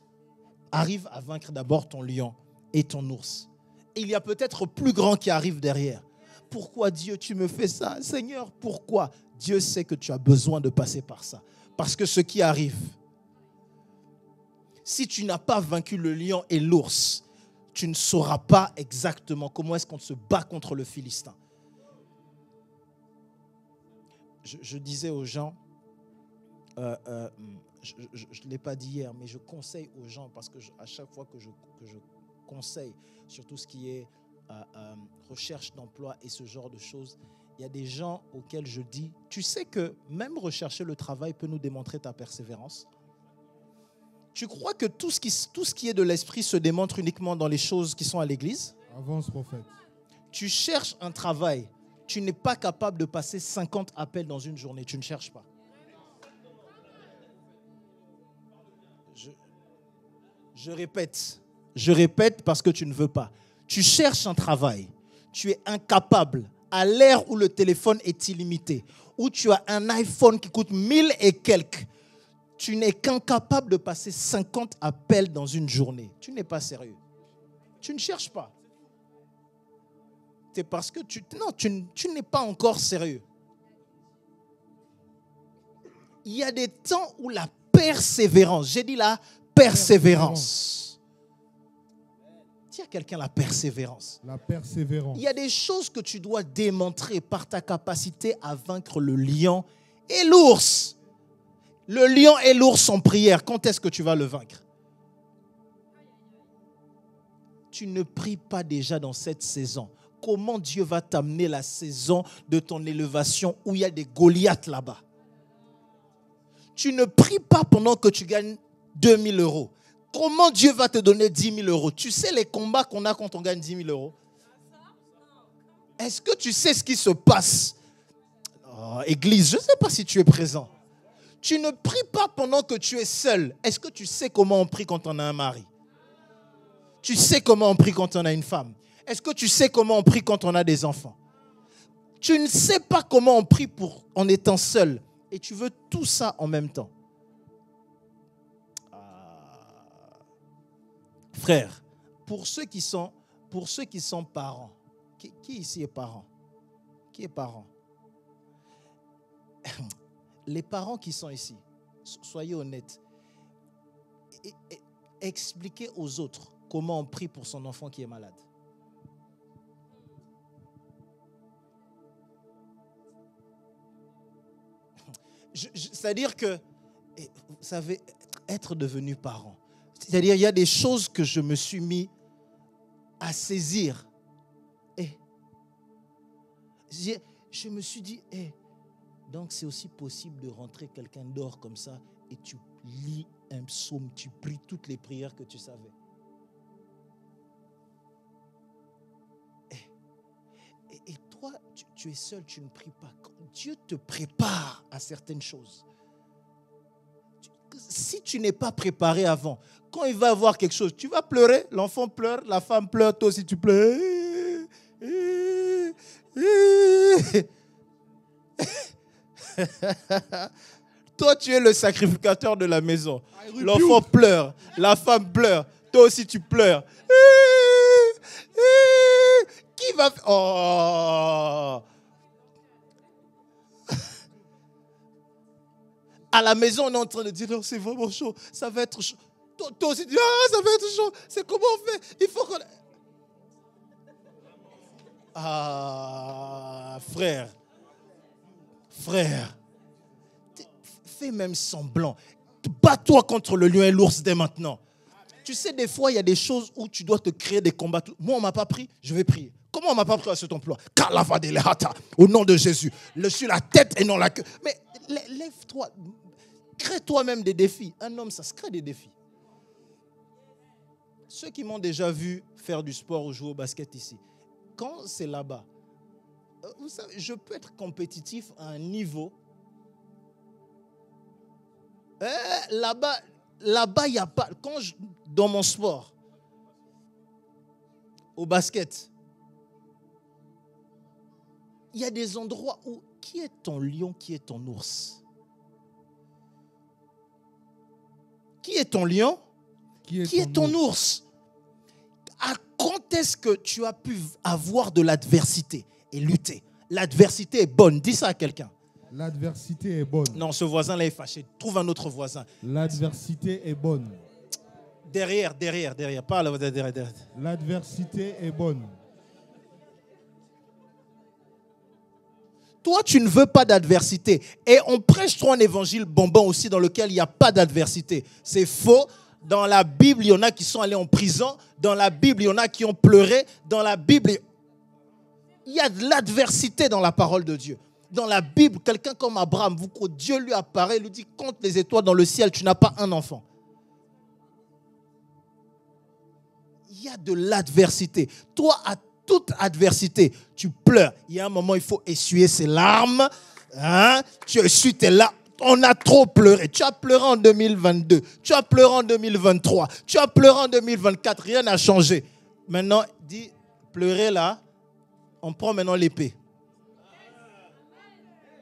Arrive à vaincre d'abord ton lion et ton ours. Et il y a peut-être plus grand qui arrive derrière. Pourquoi Dieu, tu me fais ça? Seigneur, pourquoi? Dieu sait que tu as besoin de passer par ça. Parce que ce qui arrive, si tu n'as pas vaincu le lion et l'ours, tu ne sauras pas exactement comment est-ce qu'on se bat contre le Philistin. Je disais aux gens, je ne l'ai pas dit hier, mais je conseille aux gens, parce que à chaque fois que je conseille sur tout ce qui est recherche d'emploi et ce genre de choses, il y a des gens auxquels je dis, tu sais que même rechercher le travail peut nous démontrer ta persévérance. Tu crois que tout ce qui est de l'esprit se démontre uniquement dans les choses qui sont à l'église? Avance, prophète. Tu cherches un travail. Tu n'es pas capable de passer 50 appels dans une journée. Tu ne cherches pas. Je répète parce que tu ne veux pas. Tu cherches un travail. Tu es incapable, à l'ère où le téléphone est illimité, où tu as un iPhone qui coûte 1000 et quelques, tu n'es qu'incapable de passer 50 appels dans une journée. Tu n'es pas sérieux. Tu ne cherches pas. C'est parce que tu n'es pas encore sérieux. Il y a des temps où la persévérance, j'ai dit la persévérance. Dis à quelqu'un la persévérance. La persévérance. Il y a des choses que tu dois démontrer par ta capacité à vaincre le lion et l'ours. Le lion et l'ours en prière, quand est-ce que tu vas le vaincre? Tu ne pries pas déjà dans cette saison. Comment Dieu va t'amener la saison de ton élévation où il y a des Goliaths là-bas? Tu ne pries pas pendant que tu gagnes 2000 euros. Comment Dieu va te donner 10 000 euros? Tu sais les combats qu'on a quand on gagne 10 000 euros? Est-ce que tu sais ce qui se passe? Oh, Église, je ne sais pas si tu es présent. Tu ne pries pas pendant que tu es seul. Est-ce que tu sais comment on prie quand on a un mari? Tu sais comment on prie quand on a une femme? Est-ce que tu sais comment on prie quand on a des enfants? Tu ne sais pas comment on prie en étant seul. Et tu veux tout ça en même temps. Frère, pour ceux qui sont parents, qui ici est parent? Qui est parent? Les parents qui sont ici, soyez honnêtes. Expliquez aux autres comment on prie pour son enfant qui est malade. C'est-à-dire que, vous savez, être devenu parent, c'est-à-dire il y a des choses que je me suis mis à saisir. Et je me suis dit, donc c'est aussi possible de rentrer, quelqu'un dort comme ça et tu lis un psaume, tu pries toutes les prières que tu savais. toi, tu es seul, tu ne pries pas. Dieu te prépare à certaines choses. Si tu n'es pas préparé avant, quand il va avoir quelque chose, tu vas pleurer, l'enfant pleure, la femme pleure, toi aussi tu pleures. Toi, tu es le sacrificateur de la maison. L'enfant pleure, la femme pleure, toi aussi tu pleures. Qui va... Oh! À la maison, on est en train de dire, non, c'est vraiment chaud, ça va être chaud. Toi aussi, tu dis, ça va être chaud. C'est comment on fait? Il faut qu'on... Frère, fais même semblant. Bats-toi contre le lion et l'ours dès maintenant. Tu sais, des fois, il y a des choses où tu dois te créer des combats. Moi, on ne m'a pas pris, je vais prier. Comment on ne m'a pas pris à cet emploi? Au nom de Jésus. Je suis la tête et non la queue. Mais lève-toi. Crée toi-même des défis. Un homme, ça se crée des défis. Ceux qui m'ont déjà vu faire du sport ou jouer au basket ici, quand c'est là-bas, vous savez, je peux être compétitif à un niveau. Là-bas, il n'y a pas... Dans mon sport, au basket, il y a des endroits où... Qui est ton lion, qui est ton ours? Qui est ton lion? Qui est ton ours? À quand est-ce que tu as pu avoir de l'adversité et lutter? L'adversité est bonne. Dis ça à quelqu'un. L'adversité est bonne. Non, ce voisin-là est fâché. Trouve un autre voisin. L'adversité est bonne. Derrière. Parle derrière. L'adversité est bonne. Toi, tu ne veux pas d'adversité. Et on prêche trop un évangile bonbon aussi dans lequel il n'y a pas d'adversité. C'est faux. Dans la Bible, il y en a qui sont allés en prison. Dans la Bible, il y en a qui ont pleuré. Dans la Bible, il y a de l'adversité dans la parole de Dieu. Dans la Bible, quelqu'un comme Abraham, Dieu lui apparaît, lui dit, compte les étoiles dans le ciel, tu n'as pas un enfant. Il y a de l'adversité. Toi, à toute adversité, tu pleures. Il y a un moment, il faut essuyer ses larmes. Tu essuies tes larmes. On a trop pleuré. Tu as pleuré en 2022. Tu as pleuré en 2023. Tu as pleuré en 2024. Rien n'a changé. Maintenant, dis, pleurer là, on prend maintenant l'épée.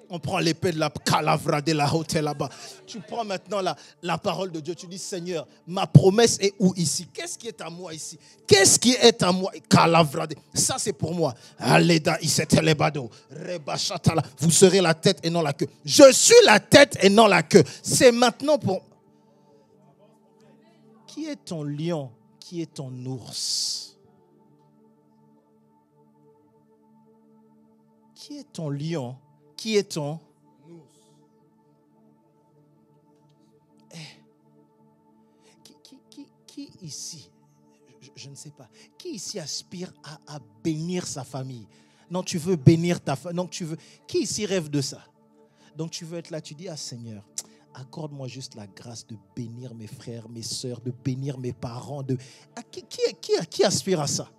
On prend l'épée de la calavra de la hôtel là-bas. Tu prends maintenant la parole de Dieu. Tu dis, Seigneur, ma promesse est où ici? Qu'est-ce qui est à moi ici? Qu'est-ce qui est à moi? Calavra. Ça, c'est pour moi. Vous serez la tête et non la queue. Je suis la tête et non la queue. C'est maintenant pour... Qui est ton lion? Qui est ton ours? Qui est ton lion? Qui est ton ours? Qui ici, je ne sais pas, qui ici aspire à bénir sa famille? Non, tu veux bénir ta famille. Non, qui ici rêve de ça? Donc tu veux être là, tu dis, Seigneur, accorde-moi juste la grâce de bénir mes frères, mes sœurs, de bénir mes parents. Qui aspire à ça?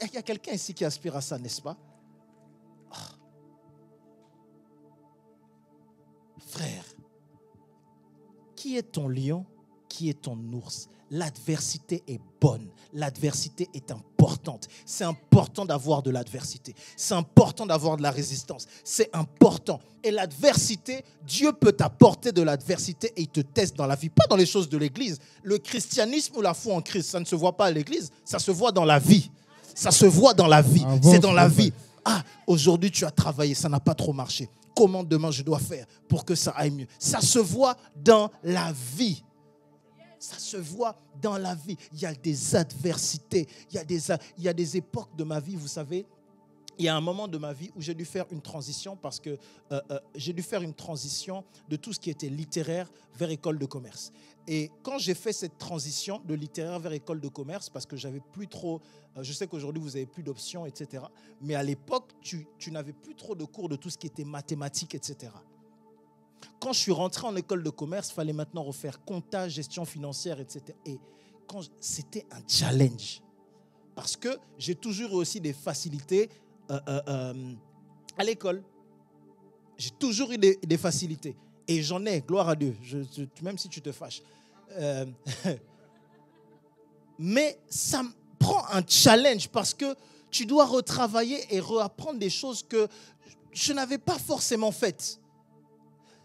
Il y a quelqu'un ici qui aspire à ça, n'est-ce pas? Frère, qui est ton lion? Qui est ton ours? L'adversité est bonne. L'adversité est importante. C'est important d'avoir de l'adversité. C'est important d'avoir de la résistance. C'est important. Et l'adversité, Dieu peut t'apporter de l'adversité et il te teste dans la vie. Pas dans les choses de l'église. Le christianisme ou la foi en Christ, ça ne se voit pas à l'église. Ça se voit dans la vie. Ça se voit dans la vie. C'est dans la vie. Aujourd'hui tu as travaillé, ça n'a pas trop marché. Comment demain je dois faire pour que ça aille mieux? Ça se voit dans la vie. Ça se voit dans la vie. Il y a des adversités. Il y a des époques de ma vie, vous savez. Il y a un moment de ma vie où j'ai dû faire une transition parce que j'ai dû faire une transition de tout ce qui était littéraire vers école de commerce. Et quand j'ai fait cette transition de littéraire vers école de commerce, parce que j'avais plus trop, je sais qu'aujourd'hui vous avez plus d'options, etc. Mais à l'époque, tu n'avais plus trop de cours de tout ce qui était mathématiques, etc. Quand je suis rentré en école de commerce, il fallait maintenant refaire compta, gestion financière, etc. Et c'était un challenge. Parce que j'ai toujours eu aussi des facilités à l'école. J'ai toujours eu des facilités. Et j'en ai, gloire à Dieu, même si tu te fâches. Mais ça me prend un challenge parce que tu dois retravailler et réapprendre des choses que je n'avais pas forcément faites.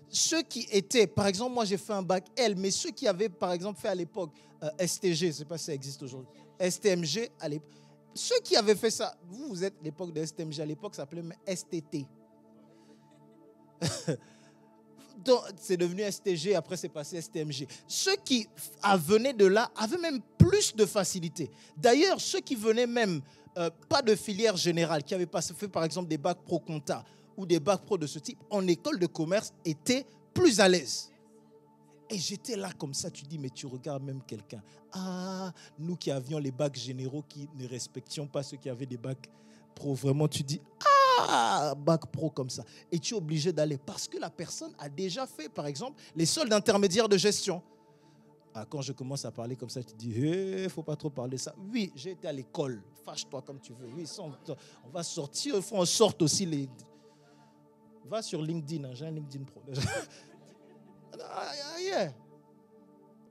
Ceux qui étaient, par exemple, moi j'ai fait un bac L, mais ceux qui avaient, par exemple, fait à l'époque STG, je ne sais pas si ça existe aujourd'hui, STMG à l'époque, ceux qui avaient fait ça, vous êtes l'époque de STMG, à l'époque ça s'appelait STT. Donc, c'est devenu STG, après c'est passé STMG. Ceux qui venaient de là avaient même plus de facilité. D'ailleurs, ceux qui venaient même pas de filière générale, qui avaient fait par exemple des bacs pro compta ou des bacs pro de ce type, en école de commerce, étaient plus à l'aise. Et j'étais là comme ça, tu dis, mais tu regardes même quelqu'un. Ah, nous qui avions les bacs généraux, qui ne respections pas ceux qui avaient des bacs pro, vraiment, tu dis, bac pro comme ça. Et tu es obligé d'aller parce que la personne a déjà fait, par exemple, les soldes intermédiaires de gestion. Ah, quand je commence à parler comme ça, tu te dis, il ne faut pas trop parler ça. Oui, j'ai été à l'école, fâche-toi comme tu veux. Oui, on va sortir, il faut en sorte aussi les... Va sur LinkedIn, j'ai un LinkedIn pro. Yeah.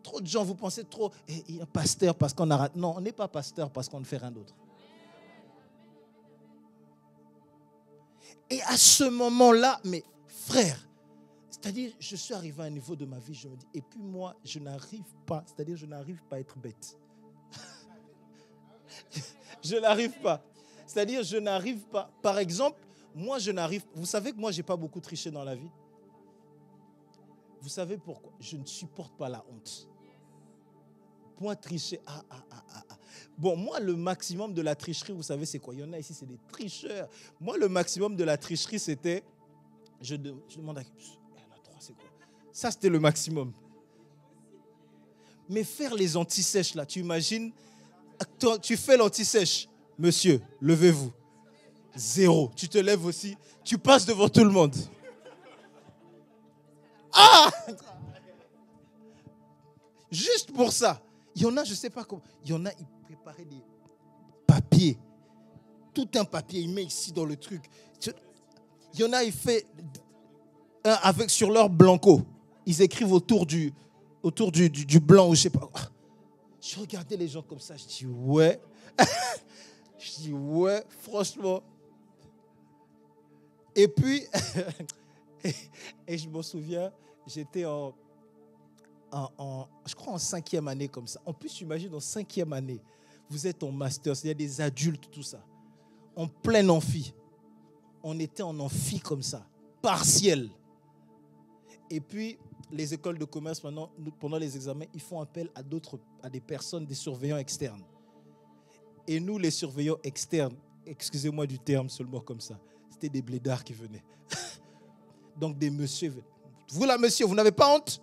Trop de gens, vous pensez trop, il y a un pasteur parce qu'on a raté. Non, on n'est pas pasteur parce qu'on ne fait rien d'autre. Et à ce moment-là, mes frères, c'est-à-dire, je suis arrivé à un niveau de ma vie, je me dis, et puis moi, je n'arrive pas, c'est-à-dire, je n'arrive pas à être bête. Je n'arrive pas. C'est-à-dire, je n'arrive pas. Par exemple, moi, je n'arrive... Vous savez que moi, je n'ai pas beaucoup triché dans la vie. Vous savez pourquoi? Je ne supporte pas la honte. Point tricher. Bon, moi, le maximum de la tricherie, vous savez, c'est quoi? Il y en a ici, c'est des tricheurs. Moi, le maximum de la tricherie, c'était... Je demande à... Il y en a 3, c'est quoi? Ça, c'était le maximum. Mais faire les anti-sèches, là, tu imagines? Tu fais l'anti-sèche. Monsieur, levez-vous. 0. Tu te lèves aussi. Tu passes devant tout le monde. Juste pour ça. Il y en a, je ne sais pas comment. Il y en a, ils préparaient des papiers. Tout un papier, ils mettent ici dans le truc. Il y en a, ils font sur leur blanco. Ils écrivent autour du blanc ou je ne sais pas. Je regardais les gens comme ça, je dis ouais. Je dis ouais, franchement. Et puis, et je me souviens, j'étais je crois en 5e année comme ça. En plus, j'imagine en 5e année, vous êtes en master, il y a des adultes, tout ça. En plein amphi. On était en amphi comme ça, partiel. Et puis, les écoles de commerce, maintenant, pendant les examens, ils font appel à des personnes, des surveillants externes. Et nous, les surveillants externes, excusez-moi du terme seulement comme ça, c'était des blédards qui venaient. Donc des messieurs. Vous là, monsieur, vous n'avez pas honte?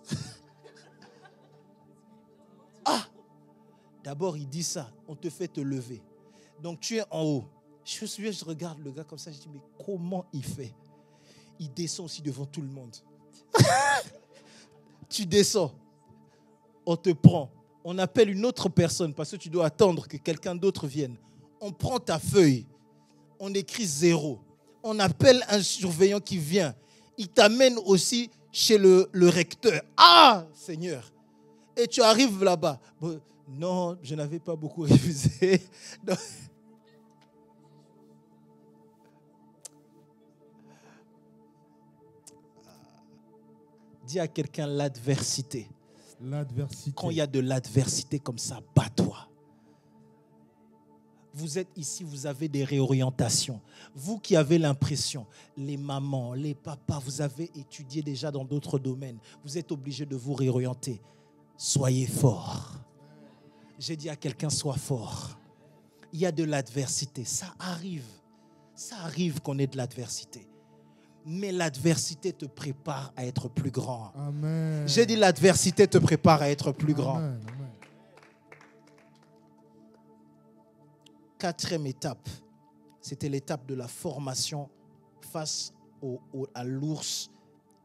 D'abord, il dit ça, on te fait te lever. Donc tu es en haut. Je me souviens, je regarde le gars comme ça, je dis, mais comment il fait? Il descend aussi devant tout le monde. Tu descends, on te prend. On appelle une autre personne parce que tu dois attendre que quelqu'un d'autre vienne. On prend ta feuille, on écrit 0. On appelle un surveillant qui vient. Il t'amène aussi chez le recteur. Ah, Seigneur! Et tu arrives là-bas. Bon, non, je n'avais pas beaucoup révisé. Non. Dis à quelqu'un l'adversité. L'adversité. Quand il y a de l'adversité comme ça, bats-toi. Vous êtes ici, vous avez des réorientations. Vous qui avez l'impression, les mamans, les papas, vous avez étudié déjà dans d'autres domaines. Vous êtes obligés de vous réorienter. Soyez forts. J'ai dit à quelqu'un, sois fort. Il y a de l'adversité. Ça arrive. Ça arrive qu'on ait de l'adversité. Mais l'adversité te prépare à être plus grand. Amen. J'ai dit l'adversité te prépare à être plus grand. Amen. Amen. 4e étape, c'était l'étape de la formation face à l'ours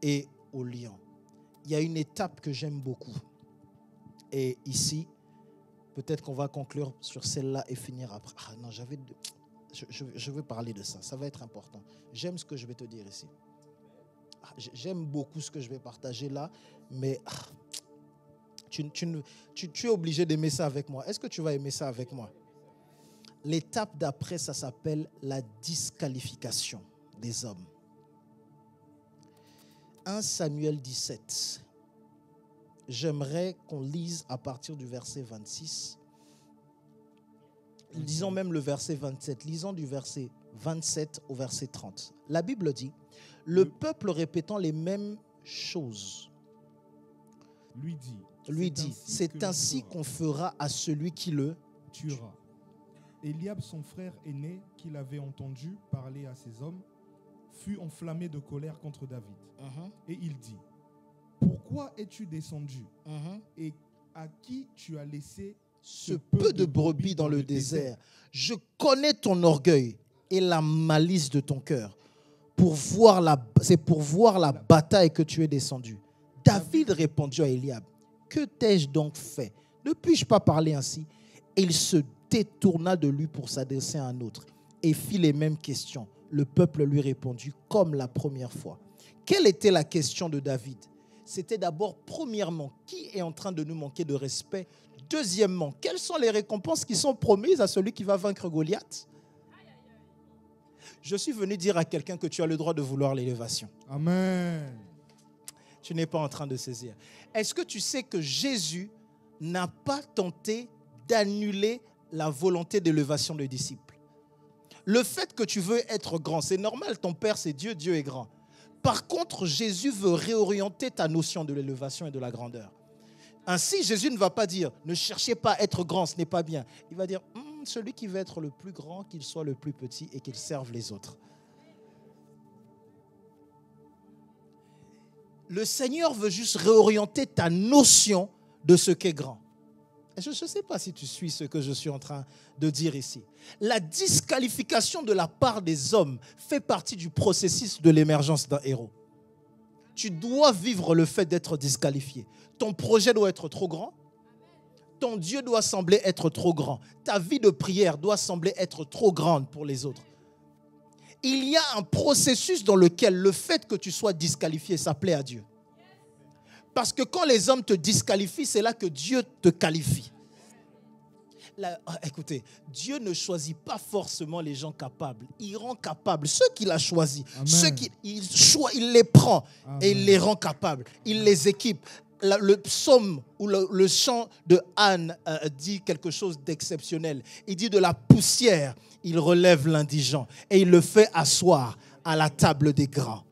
et au lion. Il y a une étape que j'aime beaucoup. Et ici, peut-être qu'on va conclure sur celle-là et finir après. Ah non, j'avais deux. je veux parler de ça. Ça va être important. J'aime ce que je vais te dire ici. J'aime beaucoup ce que je vais partager là, mais tu es obligé d'aimer ça avec moi. Est-ce que tu vas aimer ça avec moi? L'étape d'après, ça s'appelle la disqualification des hommes. 1 Samuel 17. J'aimerais qu'on lise à partir du verset 26. Lisons même le verset 27. Lisons du verset 27 au verset 30. La Bible dit, le peuple répétant les mêmes choses lui dit, c'est ainsi qu'on fera à celui qui le tuera. Eliab, son frère aîné, qu'il avait entendu parler à ses hommes, fut enflammé de colère contre David. Et il dit, pourquoi es-tu descendu et à qui tu as laissé ce peu de brebis dans le désert? Je connais ton orgueil et la malice de ton cœur. C'est pour voir la bataille que tu es descendu. David répondit à Eliab, que t'ai-je donc fait? Ne puis-je pas parler ainsi? Et il se détourna de lui pour s'adresser à un autre et fit les mêmes questions. Le peuple lui répondit comme la première fois. Quelle était la question de David? C'était d'abord, premièrement, qui est en train de nous manquer de respect? Deuxièmement, quelles sont les récompenses qui sont promises à celui qui va vaincre Goliath? Je suis venu dire à quelqu'un que tu as le droit de vouloir l'élévation. Amen. Tu n'es pas en train de saisir. Est-ce que tu sais que Jésus n'a pas tenté d'annuler la volonté d'élévation des disciples? Le fait que tu veux être grand, c'est normal, ton Père c'est Dieu, Dieu est grand. Par contre, Jésus veut réorienter ta notion de l'élévation et de la grandeur. Ainsi, Jésus ne va pas dire, ne cherchez pas à être grand, ce n'est pas bien. Il va dire, celui qui veut être le plus grand, qu'il soit le plus petit et qu'il serve les autres. Le Seigneur veut juste réorienter ta notion de ce qu'est grand. Et je ne sais pas si tu suis ce que je suis en train de dire ici. La disqualification de la part des hommes fait partie du processus de l'émergence d'un héros. Tu dois vivre le fait d'être disqualifié. Ton projet doit être trop grand. Ton Dieu doit sembler être trop grand. Ta vie de prière doit sembler être trop grande pour les autres. Il y a un processus dans lequel le fait que tu sois disqualifié, ça plaît à Dieu. Parce que quand les hommes te disqualifient, c'est là que Dieu te qualifie. Là, écoutez, Dieu ne choisit pas forcément les gens capables. Il rend capables ceux qu'il a choisis. Ceux il les prend. Amen. Et il les rend capables. Il les équipe. Le psaume ou le chant de Anne dit quelque chose d'exceptionnel. Il dit de la poussière, il relève l'indigent et il le fait asseoir à la table des grands.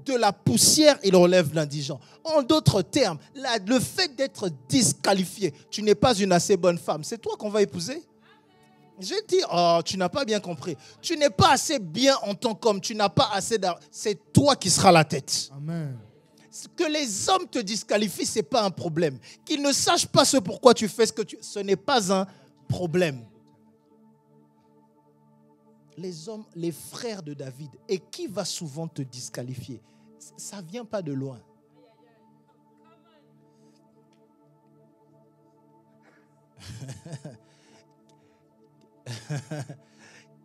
De la poussière, il relève l'indigent. En d'autres termes, le fait d'être disqualifié, tu n'es pas une assez bonne femme, c'est toi qu'on va épouser? Je dis, tu n'as pas bien compris. Tu n'es pas assez bien en tant qu'homme, tu n'as pas assez d'argent. C'est toi qui seras la tête. Amen. Que les hommes te disqualifient, ce n'est pas un problème. Qu'ils ne sachent pas ce pourquoi tu fais ce n'est pas un problème. Les hommes, les frères de David, et qui va souvent te disqualifier? Ça ne vient pas de loin.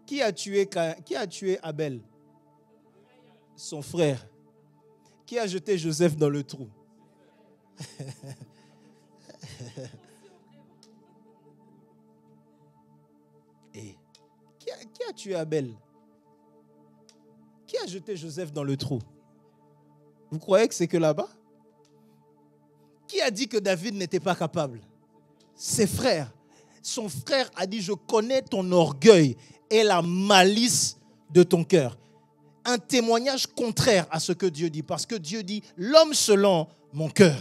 Qui a tué Abel? Son frère. Qui a jeté Joseph dans le trou? Et qui a tué Abel? Qui a jeté Joseph dans le trou? Vous croyez que c'est que là-bas? Qui a dit que David n'était pas capable? Ses frères. Son frère a dit, je connais ton orgueil et la malice de ton cœur. Un témoignage contraire à ce que Dieu dit. Parce que Dieu dit, l'homme selon mon cœur.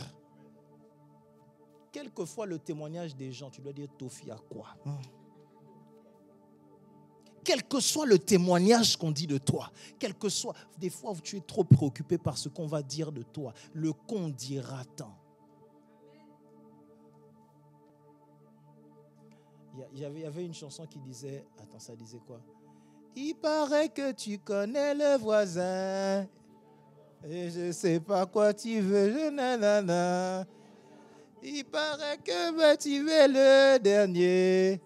Quelquefois, le témoignage des gens, tu dois dire, Tofi à quoi? Quel que soit le témoignage qu'on dit de toi, quel que soit, des fois où tu es trop préoccupé par ce qu'on va dire de toi, le qu'on dira tant. Il y avait une chanson qui disait, attends, ça disait quoi? Il paraît que tu connais le voisin, et je ne sais pas quoi tu veux, nanana. Il paraît que tu es le dernier.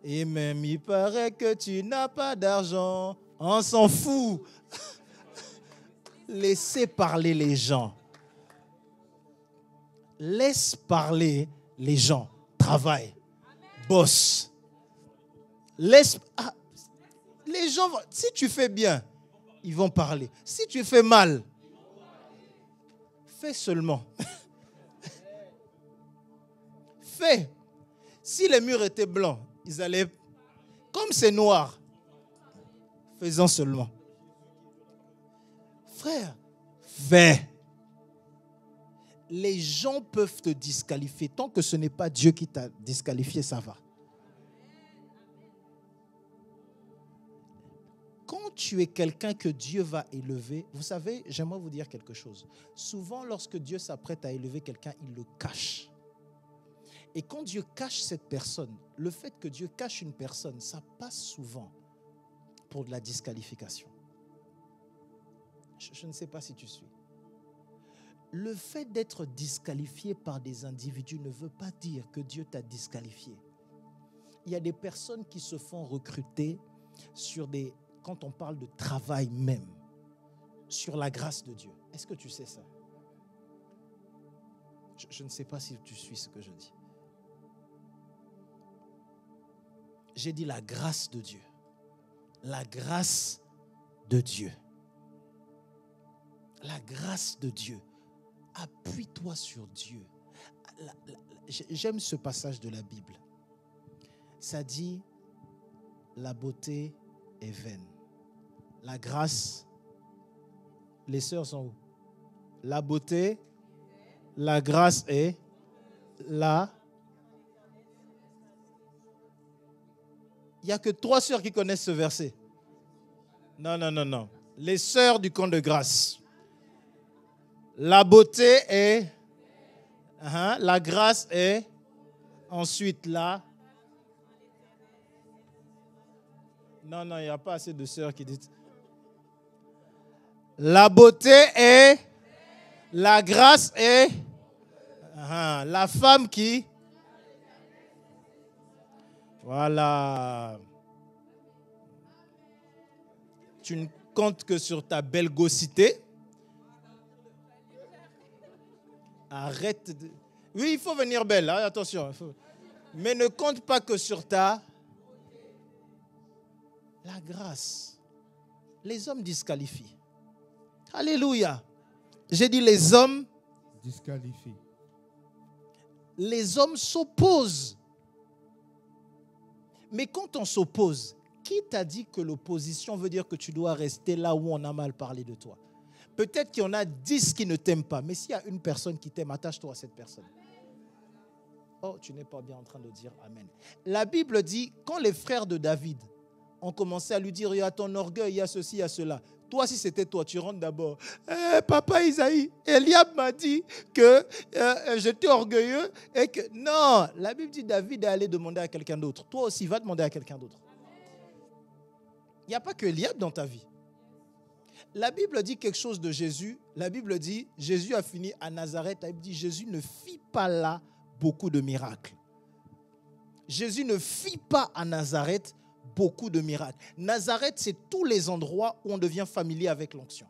Et même il paraît que tu n'as pas d'argent. On s'en fout. Laissez parler les gens. Laisse parler les gens. Travaille. Bosse. Laisse. Les gens, si tu fais bien, ils vont parler. Si tu fais mal, fais seulement. Fais. Si les murs étaient blancs, ils allaient... Comme c'est noir, faisons seulement. Frère, fais. Les gens peuvent te disqualifier. Tant que ce n'est pas Dieu qui t'a disqualifié, ça va. Quand tu es quelqu'un que Dieu va élever, vous savez, j'aimerais vous dire quelque chose. Souvent, lorsque Dieu s'apprête à élever quelqu'un, il le cache. Et quand Dieu cache cette personne, le fait que Dieu cache une personne, ça passe souvent pour de la disqualification. Je ne sais pas si tu suis. Le fait d'être disqualifié par des individus ne veut pas dire que Dieu t'a disqualifié. Il y a des personnes qui se font recruter sur des... Quand on parle de travail même, sur la grâce de Dieu. Est-ce que tu sais ça? Je ne sais pas si tu suis ce que je dis. J'ai dit la grâce de Dieu. La grâce de Dieu. La grâce de Dieu. Appuie-toi sur Dieu. J'aime ce passage de la Bible. Ça dit, la beauté est vaine. La grâce, les sœurs sont où? La beauté, la grâce est là. Il n'y a que 3 sœurs qui connaissent ce verset. Non. Les sœurs du camp de grâce. La beauté est... la grâce est... Ensuite, là... Non, il n'y a pas assez de sœurs qui disent... La beauté est... La grâce est... La femme qui... Voilà. Tu ne comptes que sur ta belgocité. Arrête de... Oui, il faut venir belle, hein, attention. Mais ne compte pas que sur ta... La grâce. Les hommes disqualifient. Alléluia. J'ai dit les hommes... Disqualifient. Les hommes s'opposent. Mais quand on s'oppose, qui t'a dit que l'opposition veut dire que tu dois rester là où on a mal parlé de toi? Peut-être qu'il y en a 10 qui ne t'aiment pas, mais s'il y a une personne qui t'aime, attache-toi à cette personne. Oh, tu n'es pas bien en train de dire Amen. La Bible dit, quand les frères de David ont commencé à lui dire, il y a ton orgueil, il y a ceci, il y a cela. Toi, si c'était toi, tu rentres d'abord. Papa Isaïe, Eliab m'a dit que j'étais orgueilleux et que... Non, la Bible dit David est allé demander à quelqu'un d'autre. Toi aussi, va demander à quelqu'un d'autre. Il n'y a pas que Eliab dans ta vie. La Bible dit quelque chose de Jésus. La Bible dit, Jésus a fini à Nazareth. La Bible dit, Jésus ne fit pas là beaucoup de miracles. Jésus ne fit pas à Nazareth beaucoup de miracles. Nazareth, c'est tous les endroits où on devient familier avec l'onction.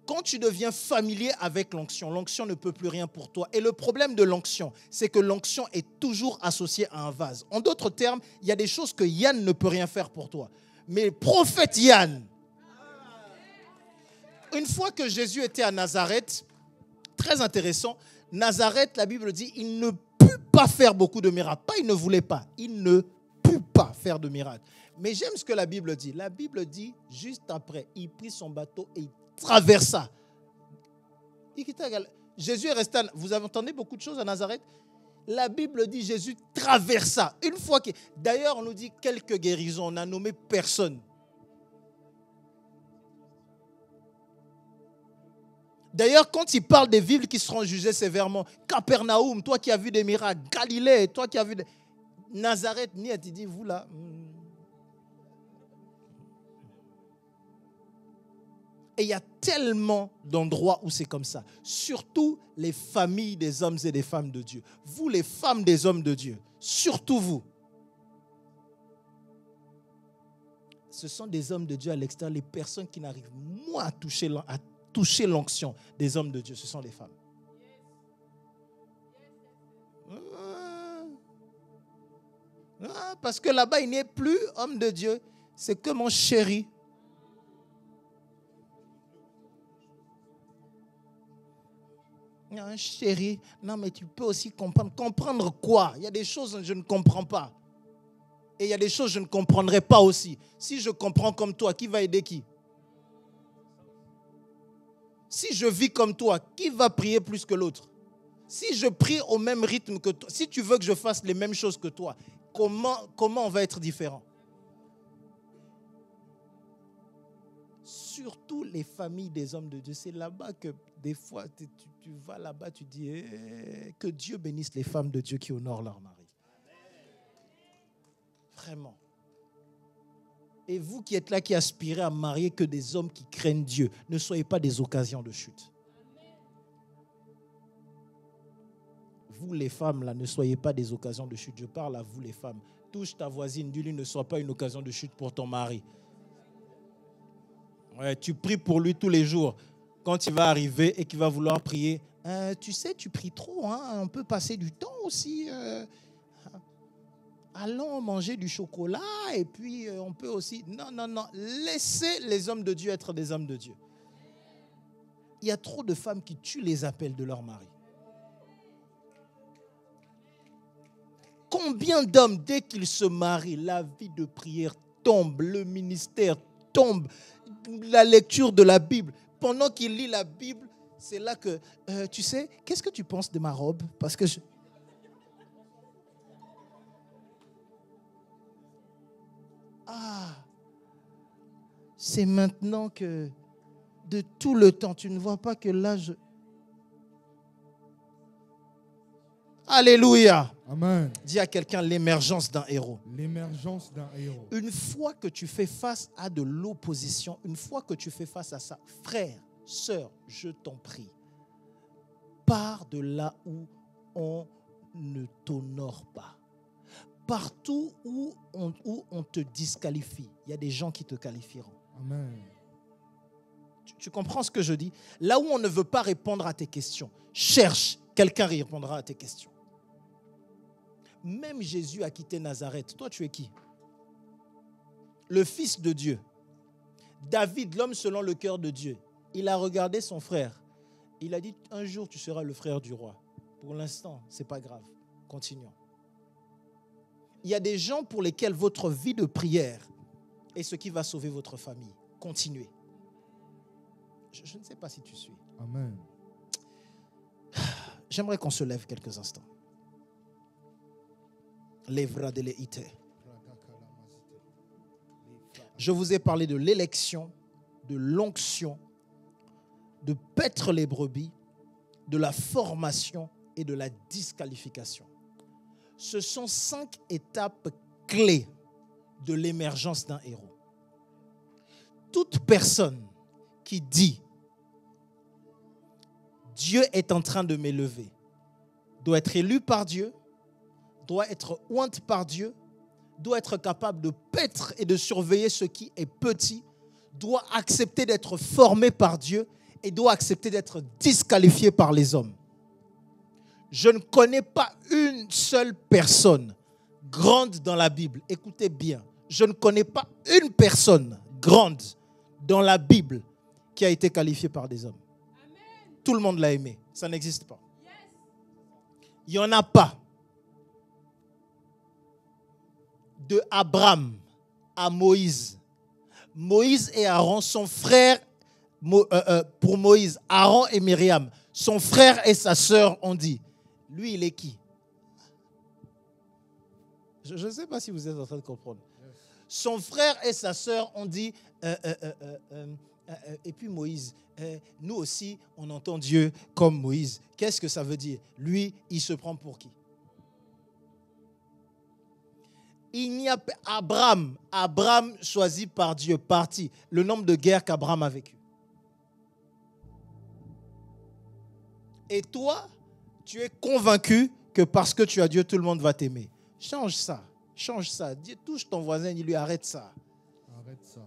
Quand tu deviens familier avec l'onction, l'onction ne peut plus rien pour toi. Et le problème de l'onction, c'est que l'onction est toujours associée à un vase. En d'autres termes, il y a des choses que Yann ne peut rien faire pour toi. Mais le prophète Yann, une fois que Jésus était à Nazareth, très intéressant, Nazareth, la Bible dit, il ne put pas faire beaucoup de miracles. Pas il ne voulait pas, il ne put pas faire de miracles. Mais j'aime ce que la Bible dit. La Bible dit, juste après, il prit son bateau et il traversa. Jésus est resté, vous avez entendu beaucoup de choses à Nazareth. La Bible dit, Jésus traversa. Une fois que, d'ailleurs, on nous dit quelques guérisons, on n'a nommé personne. D'ailleurs, quand il parle des villes qui seront jugées sévèrement, Capernaum, toi qui as vu des miracles, Galilée, toi qui as vu des... Nazareth, il dit, vous là. Et il y a tellement d'endroits où c'est comme ça. Surtout les familles des hommes et des femmes de Dieu. Vous, les femmes des hommes de Dieu, surtout vous. ce sont des hommes de Dieu à l'extérieur, les personnes qui n'arrivent moins à toucher l'onction des hommes de Dieu, ce sont les femmes. Parce que là-bas, il n'est plus homme de Dieu, c'est que mon chéri. Chéri, non mais tu peux aussi comprendre. Comprendre quoi? Il y a des choses que je ne comprends pas. Et il y a des choses que je ne comprendrai pas aussi. Si je comprends comme toi, qui va aider qui? Si je vis comme toi, qui va prier plus que l'autre? Si je prie au même rythme que toi, si tu veux que je fasse les mêmes choses que toi, comment on va être différent? Surtout les familles des hommes de Dieu. C'est là-bas que des fois, tu vas là-bas, tu dis que Dieu bénisse les femmes de Dieu qui honorent leur mari. Vraiment. Et vous qui êtes là, qui aspirez à marier que des hommes qui craignent Dieu, ne soyez pas des occasions de chute. Vous les femmes, là, ne soyez pas des occasions de chute. Je parle à vous les femmes. Touche ta voisine, dis-lui, ne sois pas une occasion de chute pour ton mari. Ouais, tu pries pour lui tous les jours. Quand il va arriver et qu'il va vouloir prier, tu sais, tu pries trop, hein? On peut passer du temps aussi. Allons manger du chocolat et puis on peut aussi... Non. Laissez les hommes de Dieu être des hommes de Dieu. Il y a trop de femmes qui tuent les appels de leur mari. Combien d'hommes, dès qu'ils se marient, la vie de prière tombe, le ministère tombe, la lecture de la Bible. Pendant qu'il lit la Bible, c'est là que, tu sais, qu'est-ce que tu penses de ma robe? Parce que c'est maintenant que de tout le temps, tu ne vois pas que là, Alléluia. Amen. Dis à quelqu'un l'émergence d'un héros. L'émergence d'un héros. Une fois que tu fais face à de l'opposition, une fois que tu fais face à ça, frère, sœur, je t'en prie, pars de là où on ne t'honore pas. Partout où on te disqualifie, il y a des gens qui te qualifieront. Amen. Tu comprends ce que je dis? Là où on ne veut pas répondre à tes questions, cherche, quelqu'un répondra à tes questions. Même Jésus a quitté Nazareth. Toi, tu es qui? Le Fils de Dieu. David, l'homme selon le cœur de Dieu. Il a regardé son frère. Il a dit, un jour, tu seras le frère du roi. Pour l'instant, ce n'est pas grave. Continuons. Il y a des gens pour lesquels votre vie de prière est ce qui va sauver votre famille. Continuez. Je ne sais pas si tu suis. Amen. J'aimerais qu'on se lève quelques instants. Je vous ai parlé de l'élection, de l'onction, de paître les brebis, de la formation et de la disqualification. Ce sont 5 étapes clés de l'émergence d'un héros. Toute personne qui dit « Dieu est en train de m'élever » doit être élue par Dieu, doit être ointe par Dieu, doit être capable de paître et de surveiller ce qui est petit, doit accepter d'être formé par Dieu et doit accepter d'être disqualifié par les hommes. Je ne connais pas une seule personne grande dans la Bible. Écoutez bien, je ne connais pas une personne grande dans la Bible qui a été qualifiée par des hommes. Amen. Tout le monde l'a aimé. Ça n'existe pas. Yes. Il n'y en a pas. De Abraham à Moïse. Moïse et Aaron, son frère, pour Moïse, Aaron et Myriam, son frère et sa sœur ont dit, lui, il est qui? Je ne sais pas si vous êtes en train de comprendre. Son frère et sa sœur ont dit, et puis Moïse, nous aussi, on entend Dieu comme Moïse. Qu'est-ce que ça veut dire? Lui, il se prend pour qui? Il n'y a pas Abraham choisi par Dieu, parti. Le nombre de guerres qu'Abraham a vécu. Et toi, tu es convaincu que parce que tu as Dieu, tout le monde va t'aimer. Change ça. Touche ton voisin, dis-lui arrête ça. Arrête ça.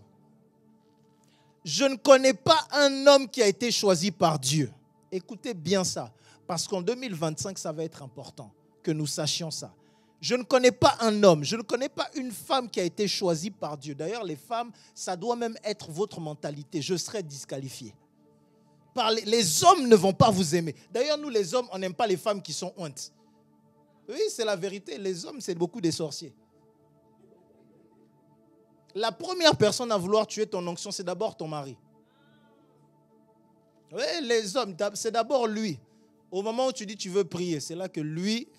Je ne connais pas un homme qui a été choisi par Dieu. Écoutez bien ça, parce qu'en 2025, ça va être important que nous sachions ça. Je ne connais pas un homme, je ne connais pas une femme qui a été choisie par Dieu. D'ailleurs, les femmes, ça doit même être votre mentalité. Je serai disqualifié. Les hommes ne vont pas vous aimer. D'ailleurs, nous, les hommes, on n'aime pas les femmes qui sont hontes. Oui, c'est la vérité. Les hommes, c'est beaucoup des sorciers. La première personne à vouloir tuer ton onction, c'est d'abord ton mari. Oui, les hommes, c'est d'abord lui. Au moment où tu dis tu veux prier, c'est là que lui,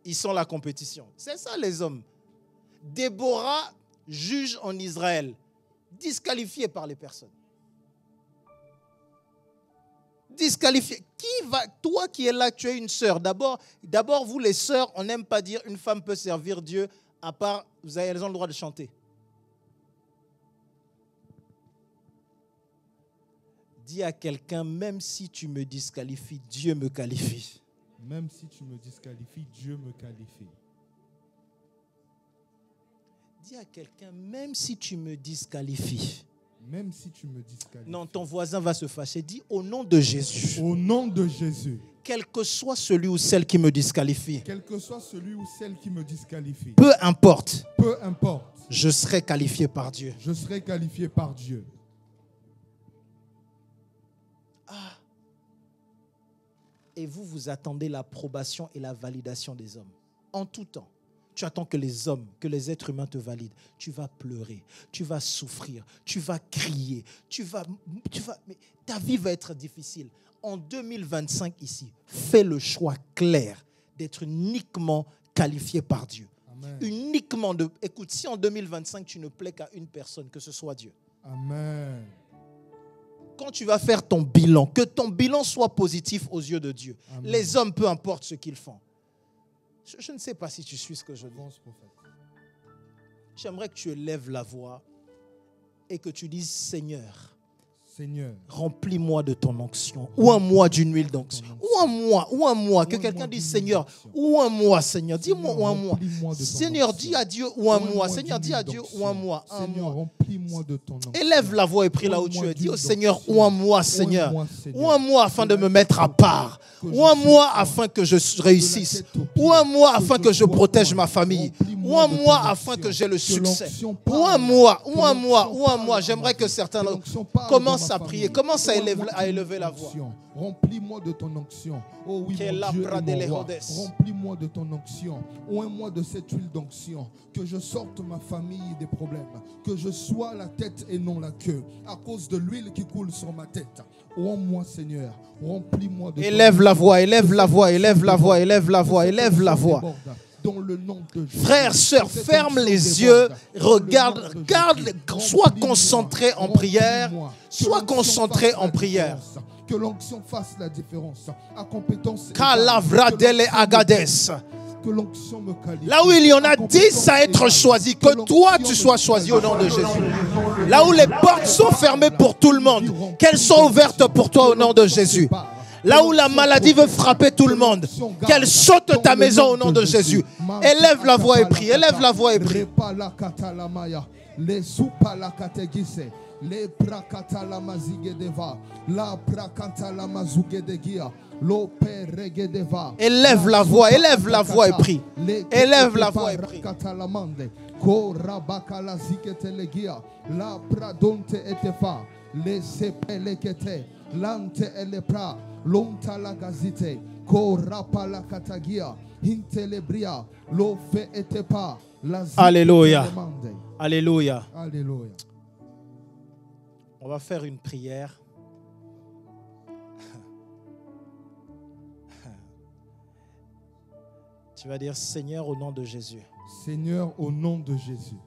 ils sont la compétition. C'est ça les hommes. Déborah, juge en Israël, disqualifiée par les personnes. Disqualifiée. Toi qui es là, tu es une sœur. D'abord, vous les sœurs, on n'aime pas dire une femme peut servir Dieu à part, elles ont le droit de chanter. Dis à quelqu'un, même si tu me disqualifies, Dieu me qualifie. Même si tu me disqualifies, Dieu me qualifie. Dis à quelqu'un, même si tu me disqualifies. Même si tu me disqualifies. Non, ton voisin va se fâcher. Dis au nom de Jésus. Au nom de Jésus. Quel que soit celui ou celle qui me disqualifie. Quel que soit celui ou celle qui me disqualifie. Peu importe. Peu importe. Je serai qualifié par Dieu. Je serai qualifié par Dieu. Et vous attendez l'approbation et la validation des hommes. En tout temps. Tu attends que les hommes, que les êtres humains te valident. Tu vas pleurer, tu vas souffrir, tu vas crier, mais ta vie va être difficile. En 2025 ici, fais le choix clair d'être uniquement qualifié par Dieu. Amen. Écoute, si en 2025 tu ne plais qu'à une personne, que ce soit Dieu. Amen. Quand tu vas faire ton bilan, que ton bilan soit positif aux yeux de Dieu. Amen. Les hommes, peu importe ce qu'ils font. Je ne sais pas si tu suis ce que je dis. J'aimerais que tu élèves la voix et que tu dises, Seigneur, remplis-moi de ton onction. Ou un mois d'une huile d'onction. Ou un mois. Que quelqu'un dise, Seigneur, ou un mois, Seigneur. Dis-moi ou un mois. Seigneur, dis à Dieu ou un mois. Seigneur, dis à Dieu ou un mois. Remplis-moi de ton onction. Élève la voix et prie là où tu es. Dis au Seigneur, ou un mois, Seigneur. Ou un mois afin de me mettre à part. Ou un mois afin que je réussisse. Ou un mois afin que je protège ma famille. Ou un mois afin que j'ai le succès. Ou un mois. J'aimerais que certains commencent à prier, commence à élever la voix. Remplis-moi de ton onction. Oh oui, mon Dieu et mon roi. Remplis-moi de ton onction. Oh, un mois de cette huile d'onction. Que je sorte ma famille des problèmes. Que je sois la tête et non la queue. À cause de l'huile qui coule sur ma tête. Oh moi, Seigneur, remplis-moi de ton onction. Élève la voix, élève la voix, élève la voix, élève la voix, élève la voix. Dans le nom de Jésus. Frères, sœurs, ferme les yeux, regarde, sois concentré en prière, sois concentré en prière. Que l'onction fasse la différence. À compétence. Kalavradele Agades. Que l'onction me qualifie. Là où il y en a 10 à être choisis, que toi tu sois choisi au nom de Jésus. Là où les portes sont fermées pour tout le monde, qu'elles soient ouvertes pour toi au nom de Jésus. Là où la maladie veut frapper tout le monde, qu'elle saute de ta maison au nom de Jésus. Élève la voix et prie, élève la voix et prie. Élève la voix et prie. Élève la voix et prie. Lante elepra, lonta la gazite, ko rapa la katagia, hintelebria, lo fe etepa, la zite. Alléluia. Alléluia. Alléluia. On va faire une prière. Tu vas dire, Seigneur, au nom de Jésus. Seigneur, au nom de Jésus.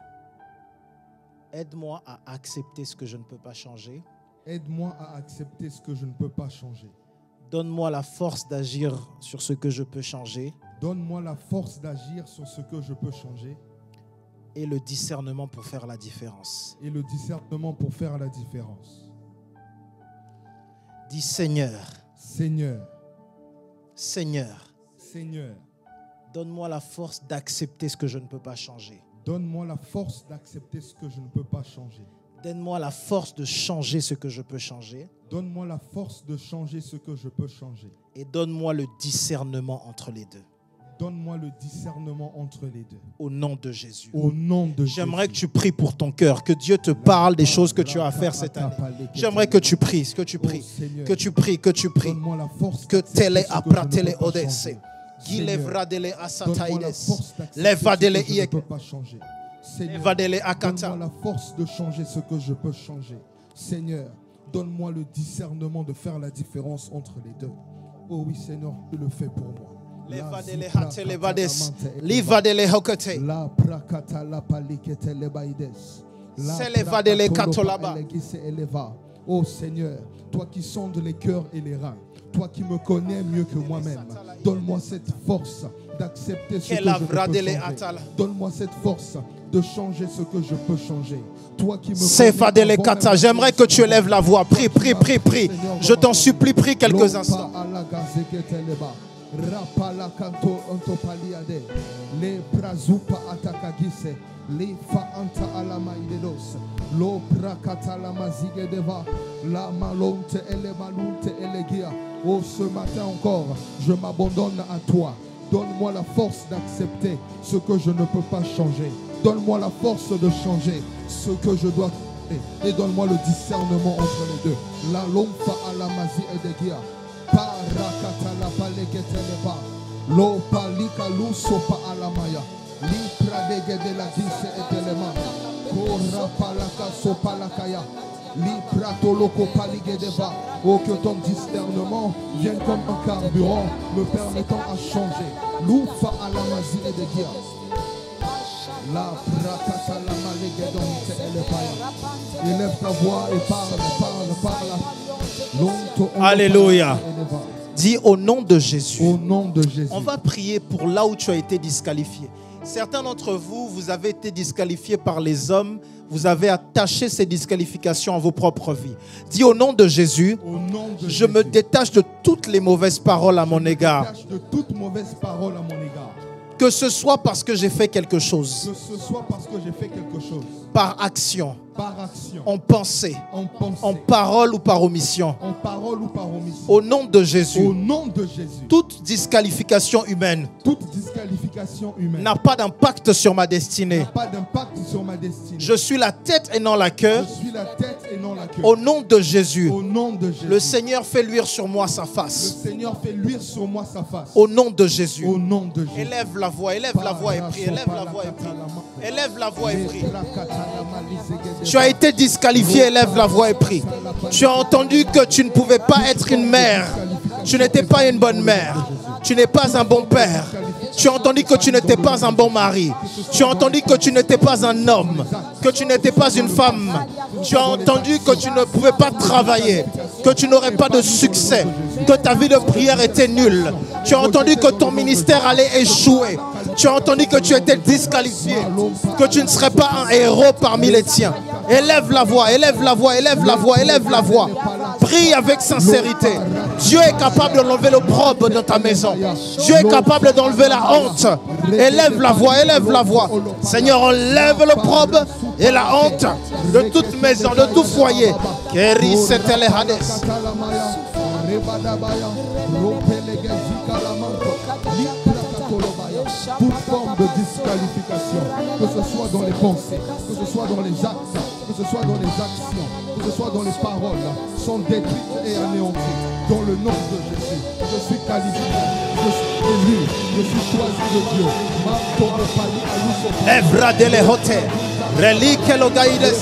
Aide-moi à accepter ce que je ne peux pas changer. Aide-moi à accepter ce que je ne peux pas changer. Donne-moi la force d'agir sur ce que je peux changer. Donne-moi la force d'agir sur ce que je peux changer. Et le discernement pour faire la différence. Et le discernement pour faire la différence. Dis Seigneur. Seigneur. Seigneur. Seigneur. Donne-moi la force d'accepter ce que je ne peux pas changer. Donne-moi la force d'accepter ce que je ne peux pas changer. Donne-moi la force de changer ce que je peux changer. Donne-moi la force de changer ce que je peux changer. Et donne-moi le discernement entre les deux. Donne-moi le discernement entre les deux. Au nom de Jésus. Au nom de J'aimerais que Jésus. tu pries pour ton cœur, que Dieu te parle des choses que tu as à faire cette année. J'aimerais que tu pries, que tu pries, que tu pries, que tu pries. Donne-moi la force Que d'accepter tele ce que je ne apratele peux pas odesse. changer. Gilevradele Donne-moi la asataides. force d'accepter Levadele ce que je ne iek. peux pas changer. Seigneur, Levadele akata. donne-moi la force de changer ce que je peux changer. Seigneur, donne-moi le discernement de faire la différence entre les deux. Oh oui, Seigneur, tu le fais pour moi. Levadele hatelevades. Livadele hokate. La prakata la palikete lebaides. La Selevadele prakatoloba katolaba. elegise eleva. Oh Seigneur, toi qui sondes les cœurs et les reins, toi qui me connais mieux que moi-même, donne-moi cette force d'accepter ce que je ne peux changer. Donne-moi cette force de changer ce que je peux changer. Toi qui me Sefadele kata. J'aimerais que tu élèves la voix. Prie, prie, prie, prie. Je t'en supplie, prie quelques instants. Rapala kanto ontopaliade le prazupa atakagise le fa anta alamaidedos lo prakata la mazige deva la malonte ele malunte elegia. Oh, ce matin encore, je m'abandonne à toi. Donne-moi la force d'accepter ce que je ne peux pas changer. Donne-moi la force de changer ce que je dois faire. Et donne-moi le discernement entre les deux. La lomfa alamazi edegia. Parakata la paleketeleba. Lo palika lusopa alamaya. Li pradege de la dise etelema. Kora palaka sopalakaya. Li pratoloko paligedeva. Oh, que ton discernement vienne comme un carburant me permettant à changer. Loufa alamazi edegia. La prakata la malegedonte elepaya. Élève ta voix et parle. Alléluia. Dis au nom de Jésus. Au nom de Jésus. On va prier pour là où tu as été disqualifié. Certains d'entre vous, vous avez été disqualifiés par les hommes. Vous avez attaché ces disqualifications à vos propres vies. Dis au nom de Jésus, je me détache de toutes les mauvaises paroles à mon égard. De toute mauvaise parole à mon égard. Que ce soit parce que j'ai fait quelque chose. Que ce soit parce que j'ai fait quelque chose. Par action. Par action. En pensée. En parole ou par omission. En parole ou par omission. Au nom de Jésus. Au nom de Jésus. Toute disqualification humaine. Toute disqualification humaine. N'a pas d'impact sur ma destinée. N'a pas d'impact sur ma destinée. Je suis la tête et non la queue. Je suis la tête et non la queue. Au nom de Jésus. Au nom de Jésus. Le Seigneur fait luire sur moi sa face. Le Seigneur fait luire sur moi sa face. Au nom de Jésus. Au nom de Jésus. Élève la voix et prie. Élève la voix et prie. Élève la voix et prie. Tu as été disqualifié, élève la voix et prie. Tu as entendu que tu ne pouvais pas être une mère. Tu n'étais pas une bonne mère. Tu n'es pas un bon père. Tu as entendu que tu n'étais pas un bon mari. Tu as entendu que tu n'étais pas un homme. Que tu n'étais pas une femme. Tu as entendu que tu ne pouvais pas travailler. Que tu n'aurais pas de succès. Que ta vie de prière était nulle. Tu as entendu que ton ministère allait échouer. Tu as entendu que tu étais disqualifié. Que tu ne serais pas un héros parmi les tiens. Élève la voix, élève la voix, élève la voix, élève la voix. Prie avec sincérité. Dieu est capable d'enlever l'opprobre dans ta maison. Dieu est capable d'enlever la honte. Élève la voix, élève la voix. Seigneur, enlève l'opprobre et la honte de toute maison, de tout foyer. Toute forme de disqualification, que ce soit dans les pensées, que ce soit dans les actes, que ce soit dans les actions, que ce soit dans les paroles, sont détruites et anéanties. Dans le nom de Jésus, je suis qualifié, je suis élu, je suis choisi de Dieu. Evra dele hote, relique lo gaide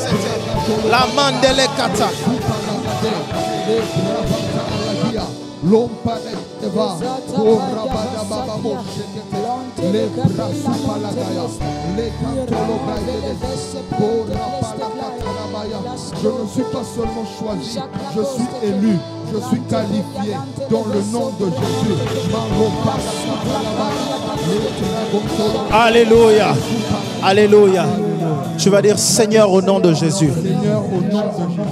la mandele kata. Lompa eva, korabada baba moshekete, le brasupa la gaya, le kantolo gaide, korapala. Je ne suis pas seulement choisi, je suis élu, je suis qualifié dans le nom de Jésus. Alléluia, alléluia. Tu vas dire Seigneur au nom de Jésus. Seigneur au nom de Jésus.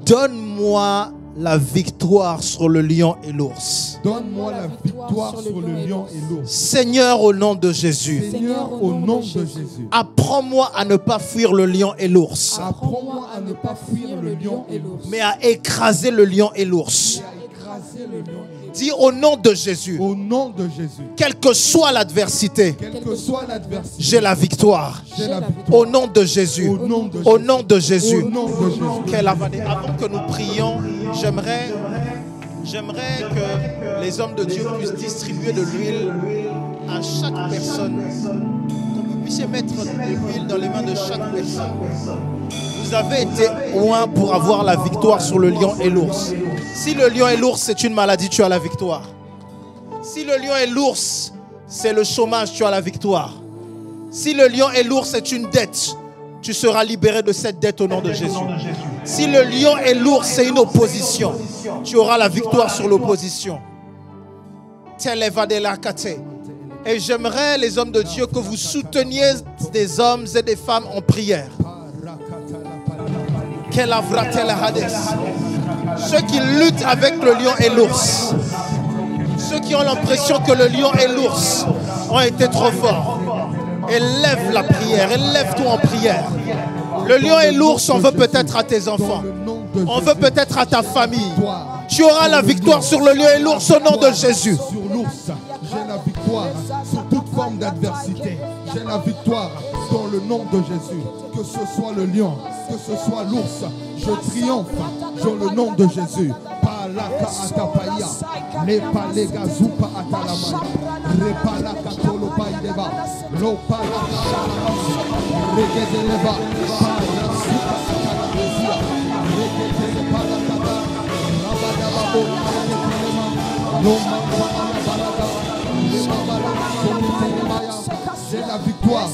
Donne-moi la victoire sur le lion et l'ours. Donne-moi la victoire sur le lion et l'ours. Seigneur, au nom de Jésus. Seigneur, au nom de Jésus. Apprends-moi à ne pas fuir le lion et l'ours, Apprends-moi à ne pas fuir le lion et l'ours. mais à écraser le lion et l'ours. Écraser le lion et l'ours. Dis au nom de Jésus, Au nom de Jésus. quelle que soit l'adversité, Quelle que soit l'adversité, j'ai la victoire. j'ai la victoire. Au nom de Jésus. Au nom de Au Jésus. nom de Jésus. Au nom de Jésus. Avant que nous prions, j'aimerais que les hommes de Dieu puissent distribuer de l'huile à chaque personne. Que vous puissiez mettre de l'huile dans les mains de chaque personne. Vous avez été loin pour avoir la victoire sur le lion et l'ours. Si le lion et l'ours, c'est une maladie, tu as la victoire. Si le lion et l'ours, c'est le chômage, tu as la victoire. Si le lion et l'ours, c'est une dette, tu seras libéré de cette dette au nom de Jésus. Si le lion et l'ours, c'est une opposition, tu auras la victoire sur l'opposition. Et j'aimerais, les hommes de Dieu, que vous souteniez des hommes et des femmes en prière. Ceux qui luttent avec le lion et l'ours. Ceux qui ont l'impression que le lion et l'ours ont été trop forts. Élève la prière, élève-toi en prière. Le lion et l'ours, on veut peut-être à tes enfants. On veut peut-être à ta famille. Tu auras la victoire sur le lion et l'ours au nom de Jésus. Sur l'ours, j'ai la victoire sur toute forme d'adversité. J'ai la victoire dans le nom de Jésus. Que ce soit le lion, que ce soit l'ours, je triomphe dans le nom de Jésus. Palaka atapaya, lepalega zupa atalamaya, repalaka tolopaideva, lopalaka regedeleva, parasuka atalamezia, regedele palakata, rabadababo, regedelema, lomamba alabarada, lemabala soletelemaya. J'ai la victoire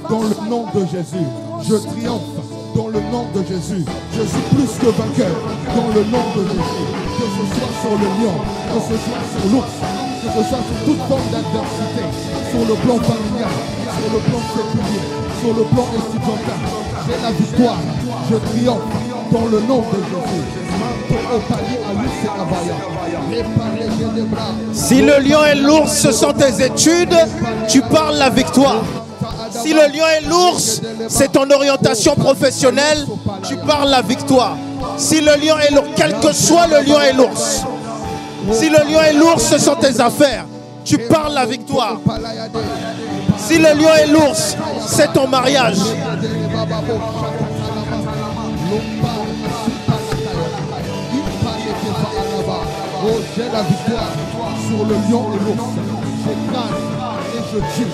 dans le nom de Jésus. Je triomphe dans le nom de Jésus. Je suis plus que vainqueur dans le nom de Jésus. Que ce soit sur le lion, que ce soit sur l'ours, que ce soit sur toute forme d'adversité, sur le plan familial, sur le plan séculier, sur le plan institutionnel. J'ai la victoire. Je triomphe dans le nom de Jésus. Si le lion et l'ours, ce sont tes études, tu parles la victoire. Si le lion et l'ours, c'est ton orientation professionnelle, tu parles la victoire. Si le lion et l'ours, quel que soit le lion et l'ours, si le lion et l'ours, ce sont tes affaires, tu parles la victoire. Si le lion et l'ours, c'est ton mariage. Oh, j'ai la victoire sur le lion et l'ours. J'écrase et je tue.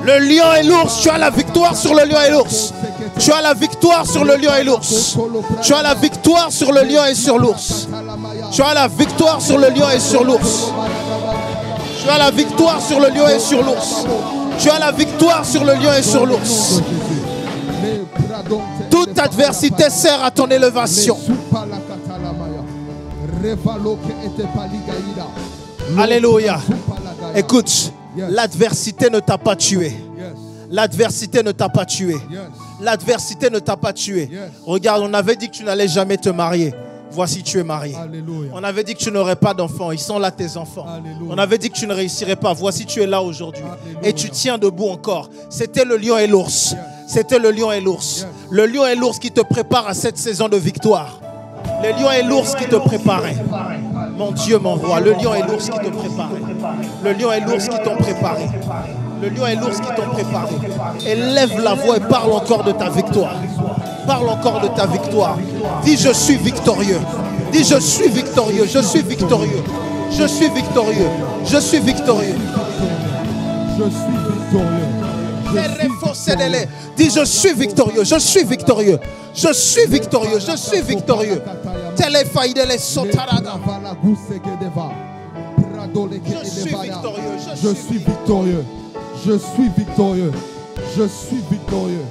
Le lion et l'ours, tu as la victoire sur le lion et l'ours. Tu as la victoire sur le lion et l'ours. Tu as la victoire sur le lion et sur l'ours. Tu as la victoire sur le lion et sur l'ours. Tu as la victoire sur le lion et sur l'ours. Tu as la victoire sur le lion et sur l'ours. Toute adversité sert à ton élévation. Alléluia. Écoute, l'adversité ne t'a pas tué. L'adversité ne t'a pas tué. L'adversité ne t'a pas tué. Regarde, on avait dit que tu n'allais jamais te marier. Voici, tu es marié. Alléluia. On avait dit que tu n'aurais pas d'enfants. Ils sont là, tes enfants. Alléluia. On avait dit que tu ne réussirais pas. Voici, tu es là aujourd'hui. Et tu tiens debout encore. C'était le lion et l'ours. C'était le lion et l'ours. Le lion et l'ours qui te préparent à cette saison de victoire. Le lion et l'ours qui te préparaient. Mon Dieu, mon roi. Le lion et l'ours qui te préparaient. Le lion et l'ours qui t'ont préparé. Le lion et l'ours qui t'ont préparé. Élève la voix et parle encore de ta victoire. Parle encore de ta victoire. Dis, je suis victorieux. Dis, je suis victorieux. Je suis victorieux. Je suis victorieux. Je suis victorieux. Je suis victorieux. Dis, je suis victorieux. Je suis victorieux. Je suis victorieux. Je suis victorieux. Je suis victorieux. Je suis victorieux. Je suis victorieux.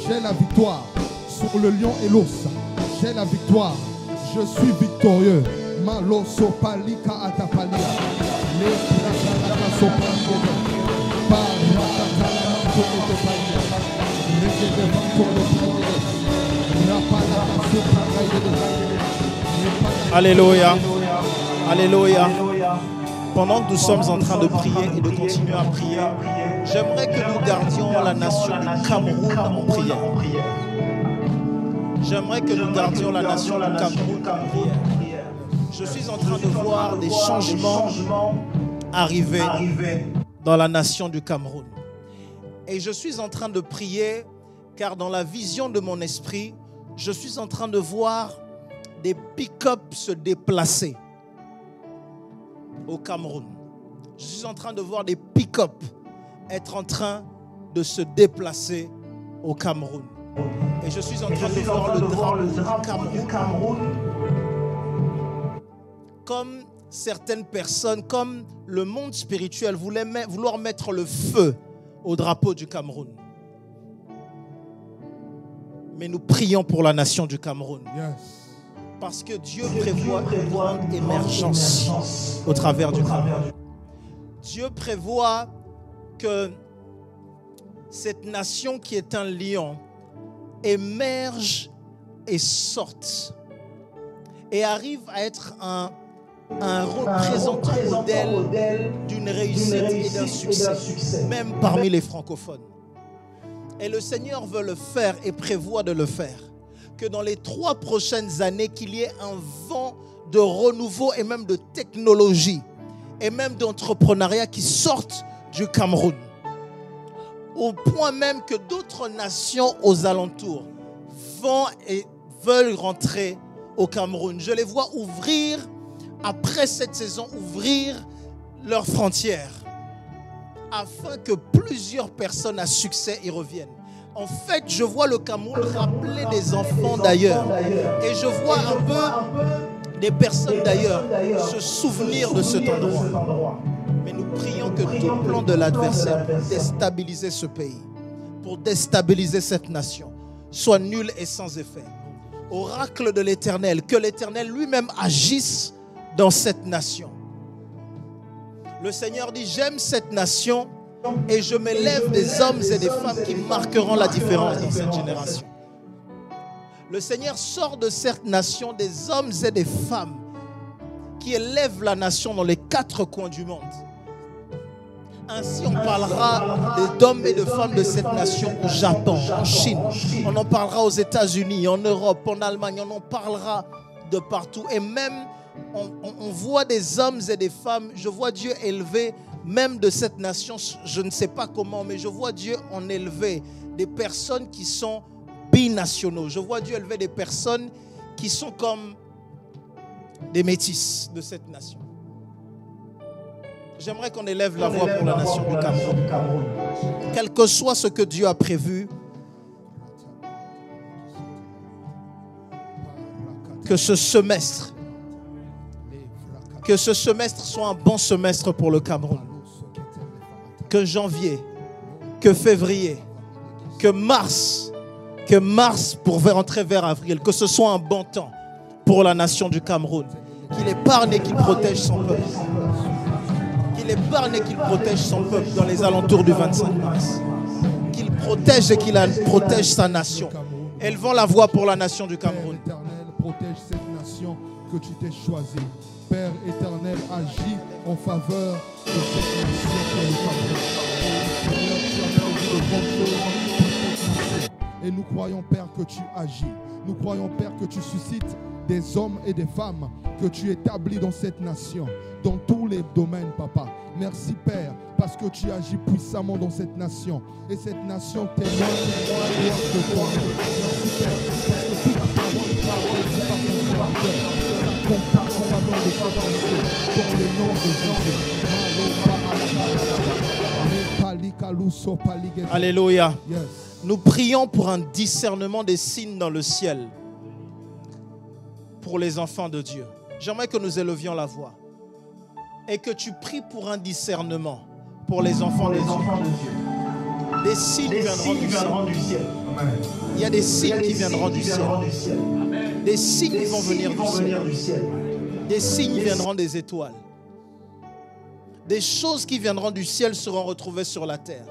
J'ai la victoire sur le lion et l'ours. J'ai la victoire. Je suis victorieux. Maloso palika atapalia. Le prakalaka soprango. Alléluia. Alléluia. Pendant que nous sommes en train de prier et de continuer à prier, j'aimerais que nous gardions la nation du Cameroun en prière. J'aimerais que nous gardions la nation du Cameroun en prière. Je suis en train de voir des changements arriver dans la nation du Cameroun. Et je suis en train de prier car dans la vision de mon esprit, je suis en train de voir des pick-up se déplacer au Cameroun. Je suis en train de voir des pick-up être en train de se déplacer au Cameroun. Et je suis en train de voir le drapeau du Cameroun comme certaines personnes, comme le monde spirituel voulait vouloir mettre le feu au drapeau du Cameroun. Mais nous prions pour la nation du Cameroun. Parce que Dieu prévoit une grande émergence au travers du Cameroun. Dieu prévoit que cette nation qui est un lion émerge et sorte et arrive à être un représentant modèle d'une réussite et d'un succès, même parmi les francophones. Et le Seigneur veut le faire et prévoit de le faire. Que dans les 3 prochaines années, qu'il y ait un vent de renouveau et même de technologie et même d'entrepreneuriat qui sortent du Cameroun. Au point même que d'autres nations aux alentours vont et veulent rentrer au Cameroun. Je les vois ouvrir, après cette saison, ouvrir leurs frontières afin que plusieurs personnes à succès y reviennent. En fait, je vois le Cameroun rappeler des enfants d'ailleurs. Et je vois un peu des personnes d'ailleurs se souvenir de cet endroit. Mais nous prions que tout plan de l'adversaire pour déstabiliser ce pays, pour déstabiliser cette nation, soit nul et sans effet. Oracle de l'Éternel, que l'Éternel lui-même agisse dans cette nation. Le Seigneur dit, j'aime cette nation et je m'élève des hommes et des femmes qui marqueront la différence dans cette génération. Le Seigneur sort de cette nation des hommes et des femmes qui élèvent la nation dans les 4 coins du monde. Ainsi, on parlera d'hommes et de femmes de cette nation au Japon, en Chine. On en parlera aux États-Unis, en Europe, en Allemagne. On en parlera de partout. Et même, on voit des hommes et des femmes. Je vois Dieu élever même de cette nation. Je ne sais pas comment, mais je vois Dieu en élever des personnes qui sont binationaux. Je vois Dieu élever des personnes qui sont comme des métis de cette nation. J'aimerais qu'on élève la voix pour la nation du Cameroun. Quel que soit ce que Dieu a prévu, que ce semestre soit un bon semestre pour le Cameroun. Que janvier, que février, que mars pour rentrer vers avril, que ce soit un bon temps pour la nation du Cameroun. Qu'il épargne et qu'il protège son peuple. Qu'il épargne et qu'il protège son peuple dans les alentours du 25 mars. Qu'il protège et qu'il protège sa nation. Élevons la voix pour la nation du Cameroun. Père éternel, protège cette nation que tu t'es choisie. Père éternel, agis en faveur de cette nation qui est le Cameroun. Seigneur, tu as prévu de bonnes choses pour cette nation. Et nous croyons, Père, que tu agis. Nous croyons, Père, que tu suscites des hommes et des femmes que tu établis dans cette nation, dans tous les domaines, Papa. Merci, Père, parce que tu agis puissamment dans cette nation. Et cette nation témoigne la gloire de toi. Merci, Père, parce que toute parole dit par ton serviteur s'accomplit en faveur de cette nation, dans le nom de Jésus. Alléluia. Yes. Nous prions pour un discernement des signes dans le ciel pour les enfants de Dieu. J'aimerais que nous élevions la voix et que tu pries pour un discernement pour les enfants de Dieu. Des signes viendront du ciel. Il y a des signes qui viendront du ciel. Des signes qui vont venir du ciel. Des signes viendront des étoiles. Des choses qui viendront du ciel seront retrouvées sur la terre.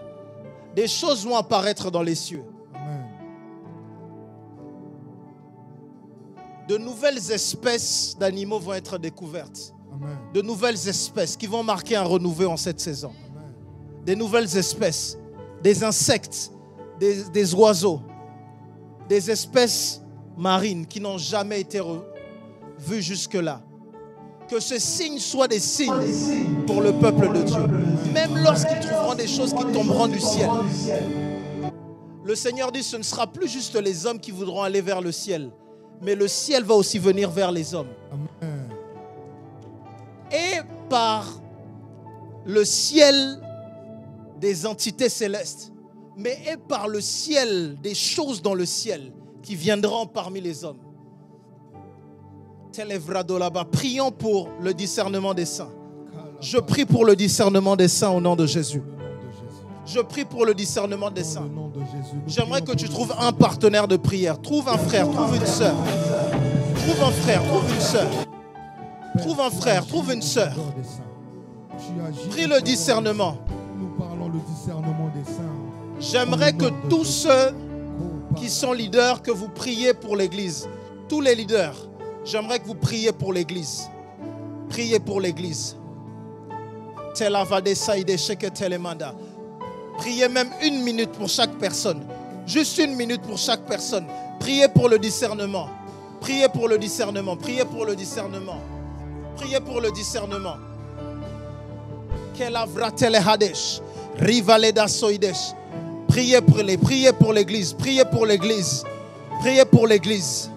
Des choses vont apparaître dans les cieux. Amen. De nouvelles espèces d'animaux vont être découvertes. Amen. De nouvelles espèces qui vont marquer un renouveau en cette saison. Amen. Des nouvelles espèces, des insectes, des oiseaux, des espèces marines qui n'ont jamais été vues jusque-là. Que ce signe soit des signes pour le peuple de Dieu. Même lorsqu'ils trouveront des choses qui tomberont du ciel. Le Seigneur dit, ce ne sera plus juste les hommes qui voudront aller vers le ciel, mais le ciel va aussi venir vers les hommes. Amen. Et par le ciel des entités célestes, mais et par le ciel des choses dans le ciel qui viendront parmi les hommes. Prions pour le discernement des saints. Je prie pour le discernement des saints au nom de Jésus. Je prie pour le discernement des saints. J'aimerais que tu trouves un partenaire de prière. Trouve un frère, trouve une sœur. Trouve un frère, trouve une sœur. Trouve un frère, trouve une sœur. Prie le discernement. Nous parlons le discernement des saints. J'aimerais que tous ceux qui sont leaders, que vous priez pour l'église. Tous les leaders, j'aimerais que vous priez pour l'église. Priez pour l'église. Priez même 1 minute pour chaque personne. Juste 1 minute pour chaque personne. Priez pour le discernement. Priez pour le discernement. Priez pour le discernement. Priez pour le discernement. Priez pour l'église. Priez pour l'église. Priez pour l'église.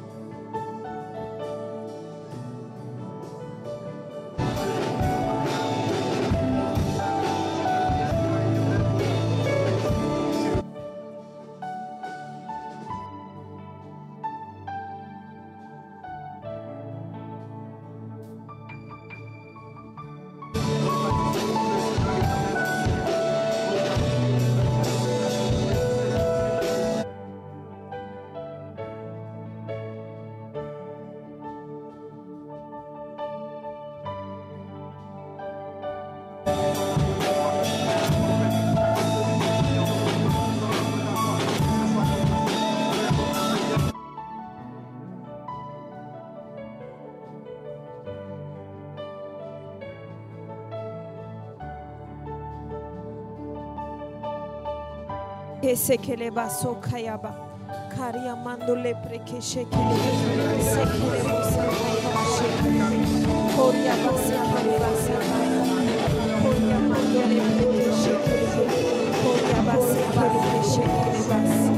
Ese que le baso kayaba, kariamando le prekeshe que le se que le bosa kayaba, koriaba se que le basa koriamando le prekeshe que le koriaba se que le prekeshe que le basa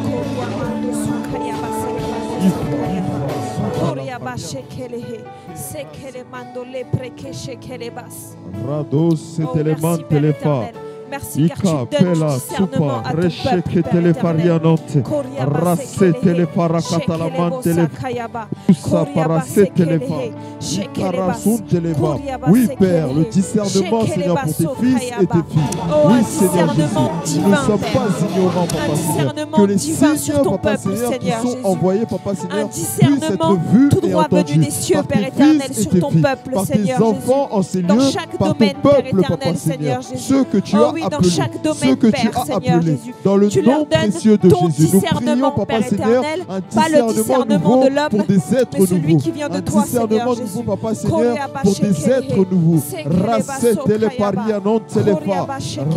koriamando su kayaba se que koriaba se que le mando le prekeshe que le basa. Rados se telemante telefa. Merci car tu donnes du discernement à ton peuple, Père éternel. Oui, Père, le discernement, Seigneur, pour tes fils et tes filles. Oui, Seigneur Jésus, nous ne sommes pas ignorants, Papa Seigneur. Que les signes, Papa Seigneur, qui sont envoyés, Papa Seigneur, puissent être vus et entendus par tes fils et tes filles, par tes enfants en ces lieux, par ton peuple, Papa Seigneur. Ceux que tu as appelés, ceux que tu as appelés, dans le nom précieux de Jésus. Nous prions, Papa Seigneur, un discernement nouveau pour des êtres nouveaux. Un discernement nouveau, Papa Seigneur, pour des êtres nouveaux. Rasse teleparia non telefa,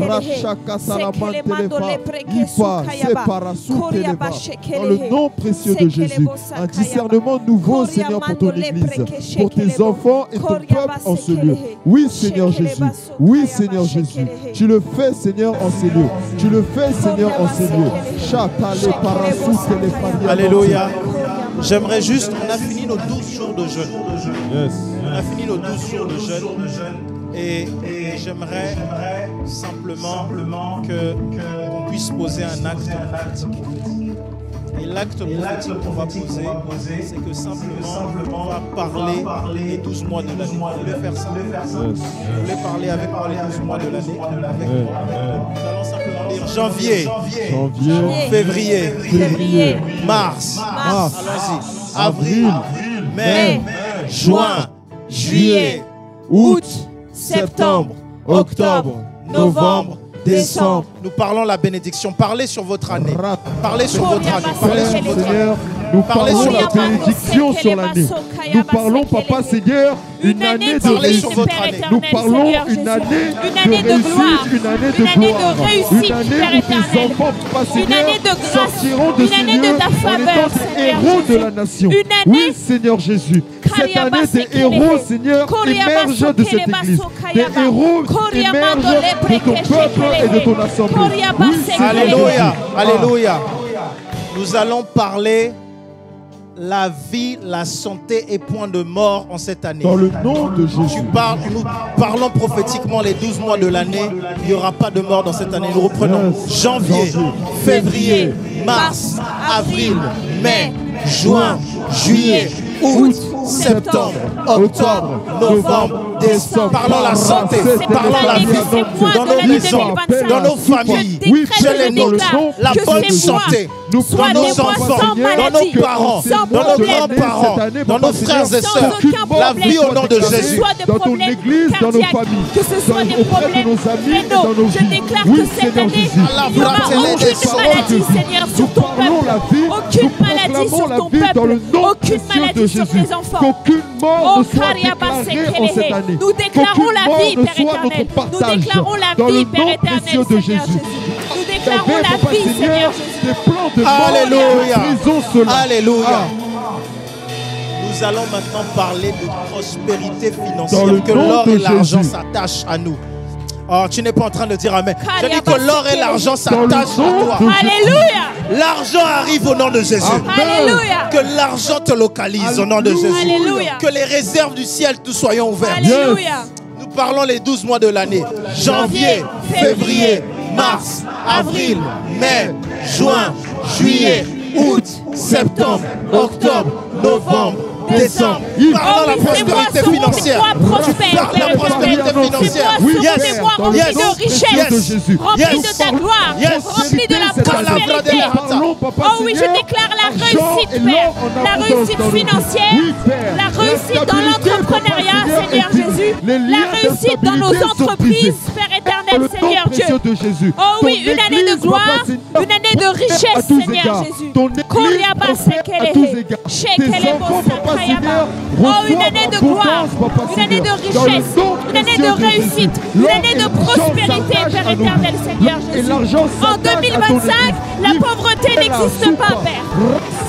rachaka salaman telefa, ipa separasu telefa. Dans le nom précieux de Jésus, un discernement nouveau, Seigneur, pour ton Église, pour tes enfants et ton peuple en ce lieu. Oui, Seigneur Jésus. Oui, Seigneur Jésus. Tu le fais, Seigneur, en ces lieux. Tu le fais, Seigneur, en ces lieux. Alléluia. J'aimerais juste, on a fini nos 12 jours de jeûne. Yes. On a fini nos 12 jours de jeûne. Et j'aimerais simplement qu'on puisse poser un acte prophétique. Et l'acte prophétique qu'on va poser, c'est que simplement on va parler les 12 mois de l'année. Vous voulez faire ça? Vous voulez parler avec moi les 12 mois de l'année? Nous allons simplement dire janvier, février, mars, allons-y, avril, mai, juin, juillet, août, septembre, octobre, novembre, décembre. Nous parlons la bénédiction. Parlez sur votre année. Parlez sur votre année. Parlez sur votre année. Seigneur, nous parlons la bénédiction sur l'année. Nous parlons, Papa Seigneur, une année de réussite. Nous parlons une année de réussite, une année de gloire, une année où tes enfants, Papa Seigneur, sortiront de ces lieux en étant des héros de la nation. Oui, Seigneur Jésus, cette année des héros, Seigneur, émergent de cette église. Des héros émergent de ton peuple et de ton assemblée. Oui, Seigneur. Alléluia, alléluia. Nous allons parler la vie, la santé et point de mort en cette année. Dans le nom de Jésus. Nous parlons prophétiquement les 12 mois de l'année. Il n'y aura pas de mort dans cette année. Nous reprenons janvier, février, mars, avril, mai, juin, juillet, août, septembre, octobre, novembre, décembre. Parlons la santé, parlons la vie dans nos maisons, dans nos familles, chez les nôtres, la bonne santé, dans nos enfants, dans nos parents, dans nos grands-parents, dans nos frères et sœurs. La vie au nom de Jésus. Dans ton église, dans nos familles, que ce soit des auprès de nos amis et dans nos je vies. déclare Oui, que cette Seigneur année, Jésus. il n'y aura aucune maladie, Seigneur, sur ton peuple. Aucune maladie sur ton peuple. Aucune maladie sur tes enfants. Qu'aucune mort ne soit déclarée en cette année. Nous déclarons la vie, Père éternel. Nous déclarons la vie, Père éternel, Seigneur Jésus. Nous déclarons la vie, Seigneur Jésus. Alléluia. Alléluia. Nous allons maintenant parler de prospérité financière. Que l'or et l'argent s'attachent à nous. Oh, tu n'es pas en train de dire amen. Je dis que l'or et l'argent s'attachent à toi. Alléluia. L'argent arrive au nom de Jésus. Alléluia. Que l'argent te localise au nom de Jésus. Alléluia. Que les réserves du ciel nous soyons ouvertes. Alléluia. Nous parlons les 12 mois de l'année. Janvier, février, mars, avril, mai, juin, juillet, août, septembre, octobre, novembre, décembre. Parlons la prospérité financière. Parlons la prospérité financière. Yes, remplis de richesse, remplis de ta gloire, remplis de la prospérité. Oh oui, je déclare la réussite, Père, la réussite financière, la réussite dans l'entrepreneuriat, Seigneur Jésus, la réussite dans nos entreprises, Père éternel, Seigneur Dieu. Oh oui, une année de gloire, une année de richesse, Seigneur Jésus. Oh, une année de gloire, une année de richesse, une année de réussite, une année de prospérité, Père éternel, Seigneur Jésus. En 2025, la pauvreté n'existe pas, Père.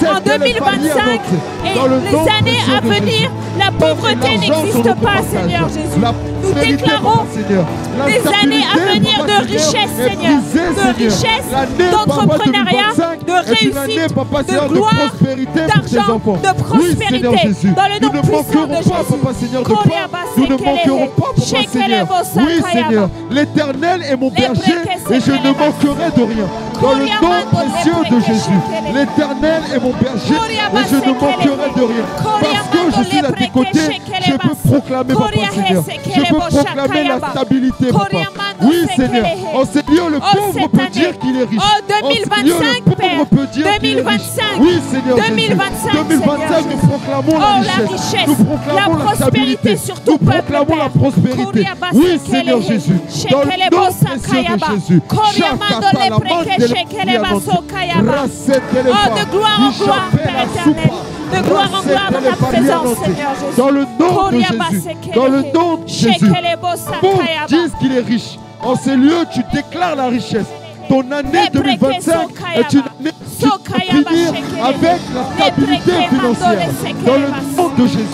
En 2025 et les années à venir, la pauvreté n'existe pas, Seigneur Jésus. Nous déclarons des années à venir de richesse, Seigneur, de richesse, d'entrepreneuriat, de réussite, de gloire, d'argent, de prospérité, dans le nom puissant de Jésus. Nous ne manquerons pas, Papa Seigneur. Oui, Seigneur, l'Éternel est mon berger et je ne manquerai de rien. Dans le nom précieux de Jésus, l'Éternel est mon berger et je ne manquerai de rien. Parce que je suis à tes côtés, je peux proclamer, Papa Seigneur. Je peux proclamer la stabilité, Papa. Oui, Seigneur. En ces lieux, le pauvre peut dire qu'il est riche. Oh, 2025, Père. 2025. Oui, Seigneur. 2025, 2025, nous proclamons la richesse. Nous proclamons la stabilité. Nous proclamons la prospérité. Oui, Seigneur Jésus. Dans le nom précieux de Jésus. Oh, de gloire en gloire, Père éternel. De gloire en gloire dans ta présence, Seigneur Jésus. Dans le nom de Jésus. Dans le nom de Jésus. Pauvres disent qu'il est riche. En ces lieux, tu déclares la richesse. Ton année 2025 est une année qui va finir avec la stabilité financière. Dans le nom de Jésus.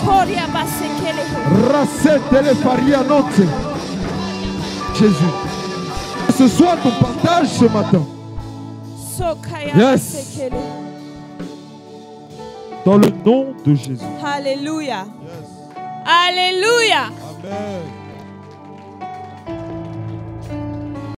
Jésus. Que ce soit ton partage ce matin. Yes. Dans le nom de Jésus. Alléluia. Alléluia. Amen.